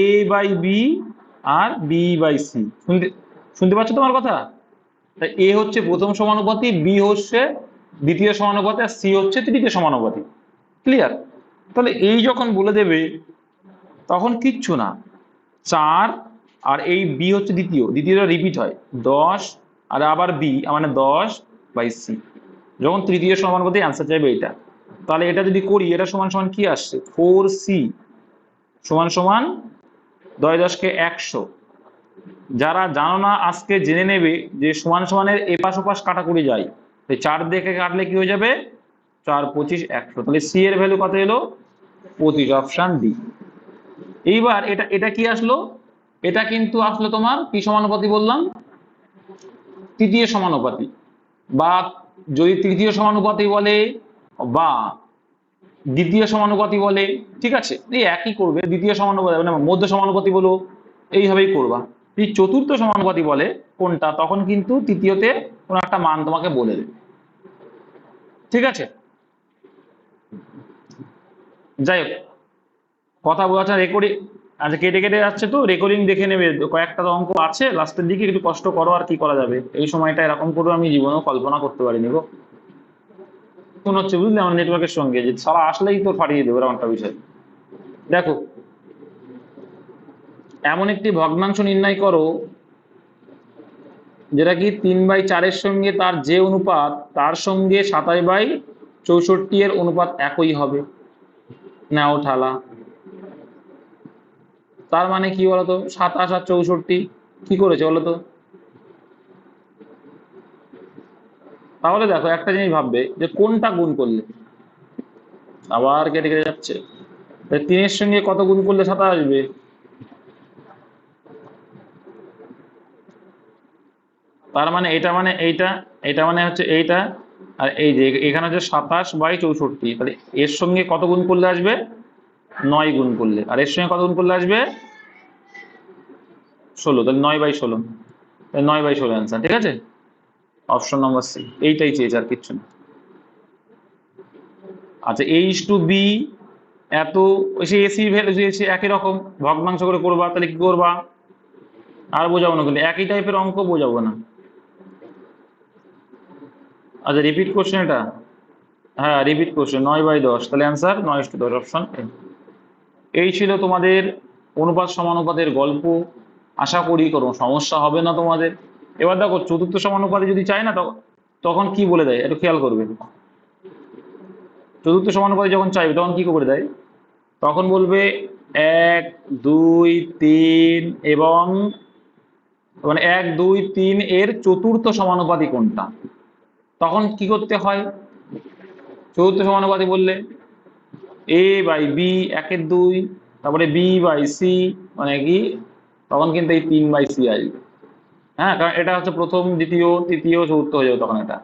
এ বাই বি আর বি বাই সি। শুনতে পাচ্ছ তোমার কথা? তাই এ হচ্ছে প্রথম সমানুপাতি, বি হচ্ছে দ্বিতীয় সমানুপাতি, আর সি হচ্ছে তৃতীয় সমানুপাতি। ক্লিয়ার? তাহলে এই যখন বলে দেবে তখন কিচ্ছু না, 4 আর এই বি হচ্ছে দ্বিতীয়টা রিপিট হয়, 10 আর আবার বি, মানে 10/c। যখন তৃতীয় সমানুপাতি অ্যান্সার চাইবে এটা, তাহলে এটা যদি করি, এটা সমান সমান কি আসছে, 4c সমান সমান 10 × 100। যারা জানো না আজকে জেনে নেবে যে সমান সমানের এপাশ ওপাশ কাটাকুটি যায়, 4 দেখে কাটলে কি হয়ে যাবে, 4, 25, 100। তাহলে সি এর ভ্যালু কত এলো, 25, অপশন ডি। এইবার এটা কি আসলো, এটা কিন্তু আসলো তোমার কি সমানুপাতি বললাম, তৃতীয় সমানুপাতি। বা যদি তৃতীয় সমানুপাতি বলে বা দ্বিতীয় সমানুপাতি বলে, ঠিক আছে, এই একই করবে। দ্বিতীয় সমানুপাতি মানে মধ্য সমানুপাতি বলো, এইভাবেই করবা। যদি চতুর্থ সমানুপাতি বলে কোনটা, তখন কিন্তু তৃতীয়তে কোন একটা মান তোমাকে বলে দেবে, ঠিক আছে? যাই হোক, কথা বলাটা রেকর্ডিং, আচ্ছা কেটে কেটে যাচ্ছে তো, রেকর্ডিং দেখে নেবে। কয়েকটা অঙ্ক আছে লাস্টের দিকে, একটু কষ্ট করো, আর কি করা যাবে। এই সময়টা এরকম করে আমি জীবনেও কল্পনা করতে পারিনি গো। মনে হচ্ছে বুঝলে আমার নেটওয়ার্কের সঙ্গে যে সারা আসলেই তো ফাটিয়ে দেবে, এরকম একটা বিষয়। দেখো, এমন একটি ভগ্নাংশ নির্ণয় করো যেটা কি 3/4-এর সঙ্গে তার যে অনুপাত, তার সঙ্গে 27/64 এর অনুপাত একই হবে। নাও ঠালা, তার মানে কি বলতো, 27 আর 64 কি করেছে বলতো? তাহলে দেখো একটা জিনিস ভাববে যে কোনটা গুণ করলে, আবার কেটে কেটে যাচ্ছে, 3-এর সঙ্গে কত গুণ করলে 27 আসবে? তার মানে এটা, মানে এইটা, এটা মানে হচ্ছে এইটা, আর এই যে এখানে হচ্ছে 27/64। তাহলে এর সঙ্গে কত গুণ করলে আসবে, 9 গুণ করলে। আর এর সঙ্গে কত গুণ করলে আসবে, 16। তাহলে 9/16, 9/16 অ্যান্সার, ঠিক আছে? অপশন নম্বর সি, এইটাই চেয়েছে, আর কিচ্ছু না। আচ্ছা, এইচ টু বি এত, সে এসি ভ্যালু দিয়েছে, একই রকম ভগ্নাংশ করে করবা। তাহলে কি করবা, আর বোঝাবো না, কিন্তু একই টাইপের অঙ্ক বোঝাবো না। আচ্ছা, রিপিট কোশ্চেন এটা, হ্যাঁ রিপিট কোশ্চেন, 9/10। তাহলে অ্যান্সার 9:10, অপশন এ। এই ছিল তোমাদের অনুপাত সমানুপাতের গল্প। আশা করি কোনো সমস্যা হবে না তোমাদের। এবার দেখো, চতুর্থ সমানুপাতে যদি চাই না, তখন কি বলে দেয় একটু খেয়াল করবে। চতুর্থ সমানুপাতি যখন চাইবে তখন কি করে দেয়, তখন বলবে 1, 2, 3 এবং মানে 1, 2, 3 এর চতুর্থ সমানুপাতি কোনটা। তখন কি করতে হয়, চতুর্থ সমানুপাতি বললে a/b 1/2, তারপরে b/c মানে কি, তখন কিন্তু এই 3/c আসবে। হ্যাঁ, কারণ এটা হচ্ছে প্রথম, দ্বিতীয়, তৃতীয়, চতুর্থ হয়ে যাবে তখন এটা।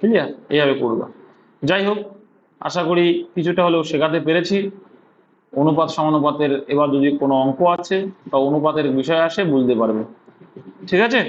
ক্লিয়ার? এইভাবে করবা। যাই হোক, আশা করি কিছুটা হলেও শেখাতে পেরেছি। অনুপাত সমানুপাতের এবার যদি কোনো অঙ্ক আছে বা অনুপাতের বিষয় আসে বুঝতে পারবে। ঠিক আছে।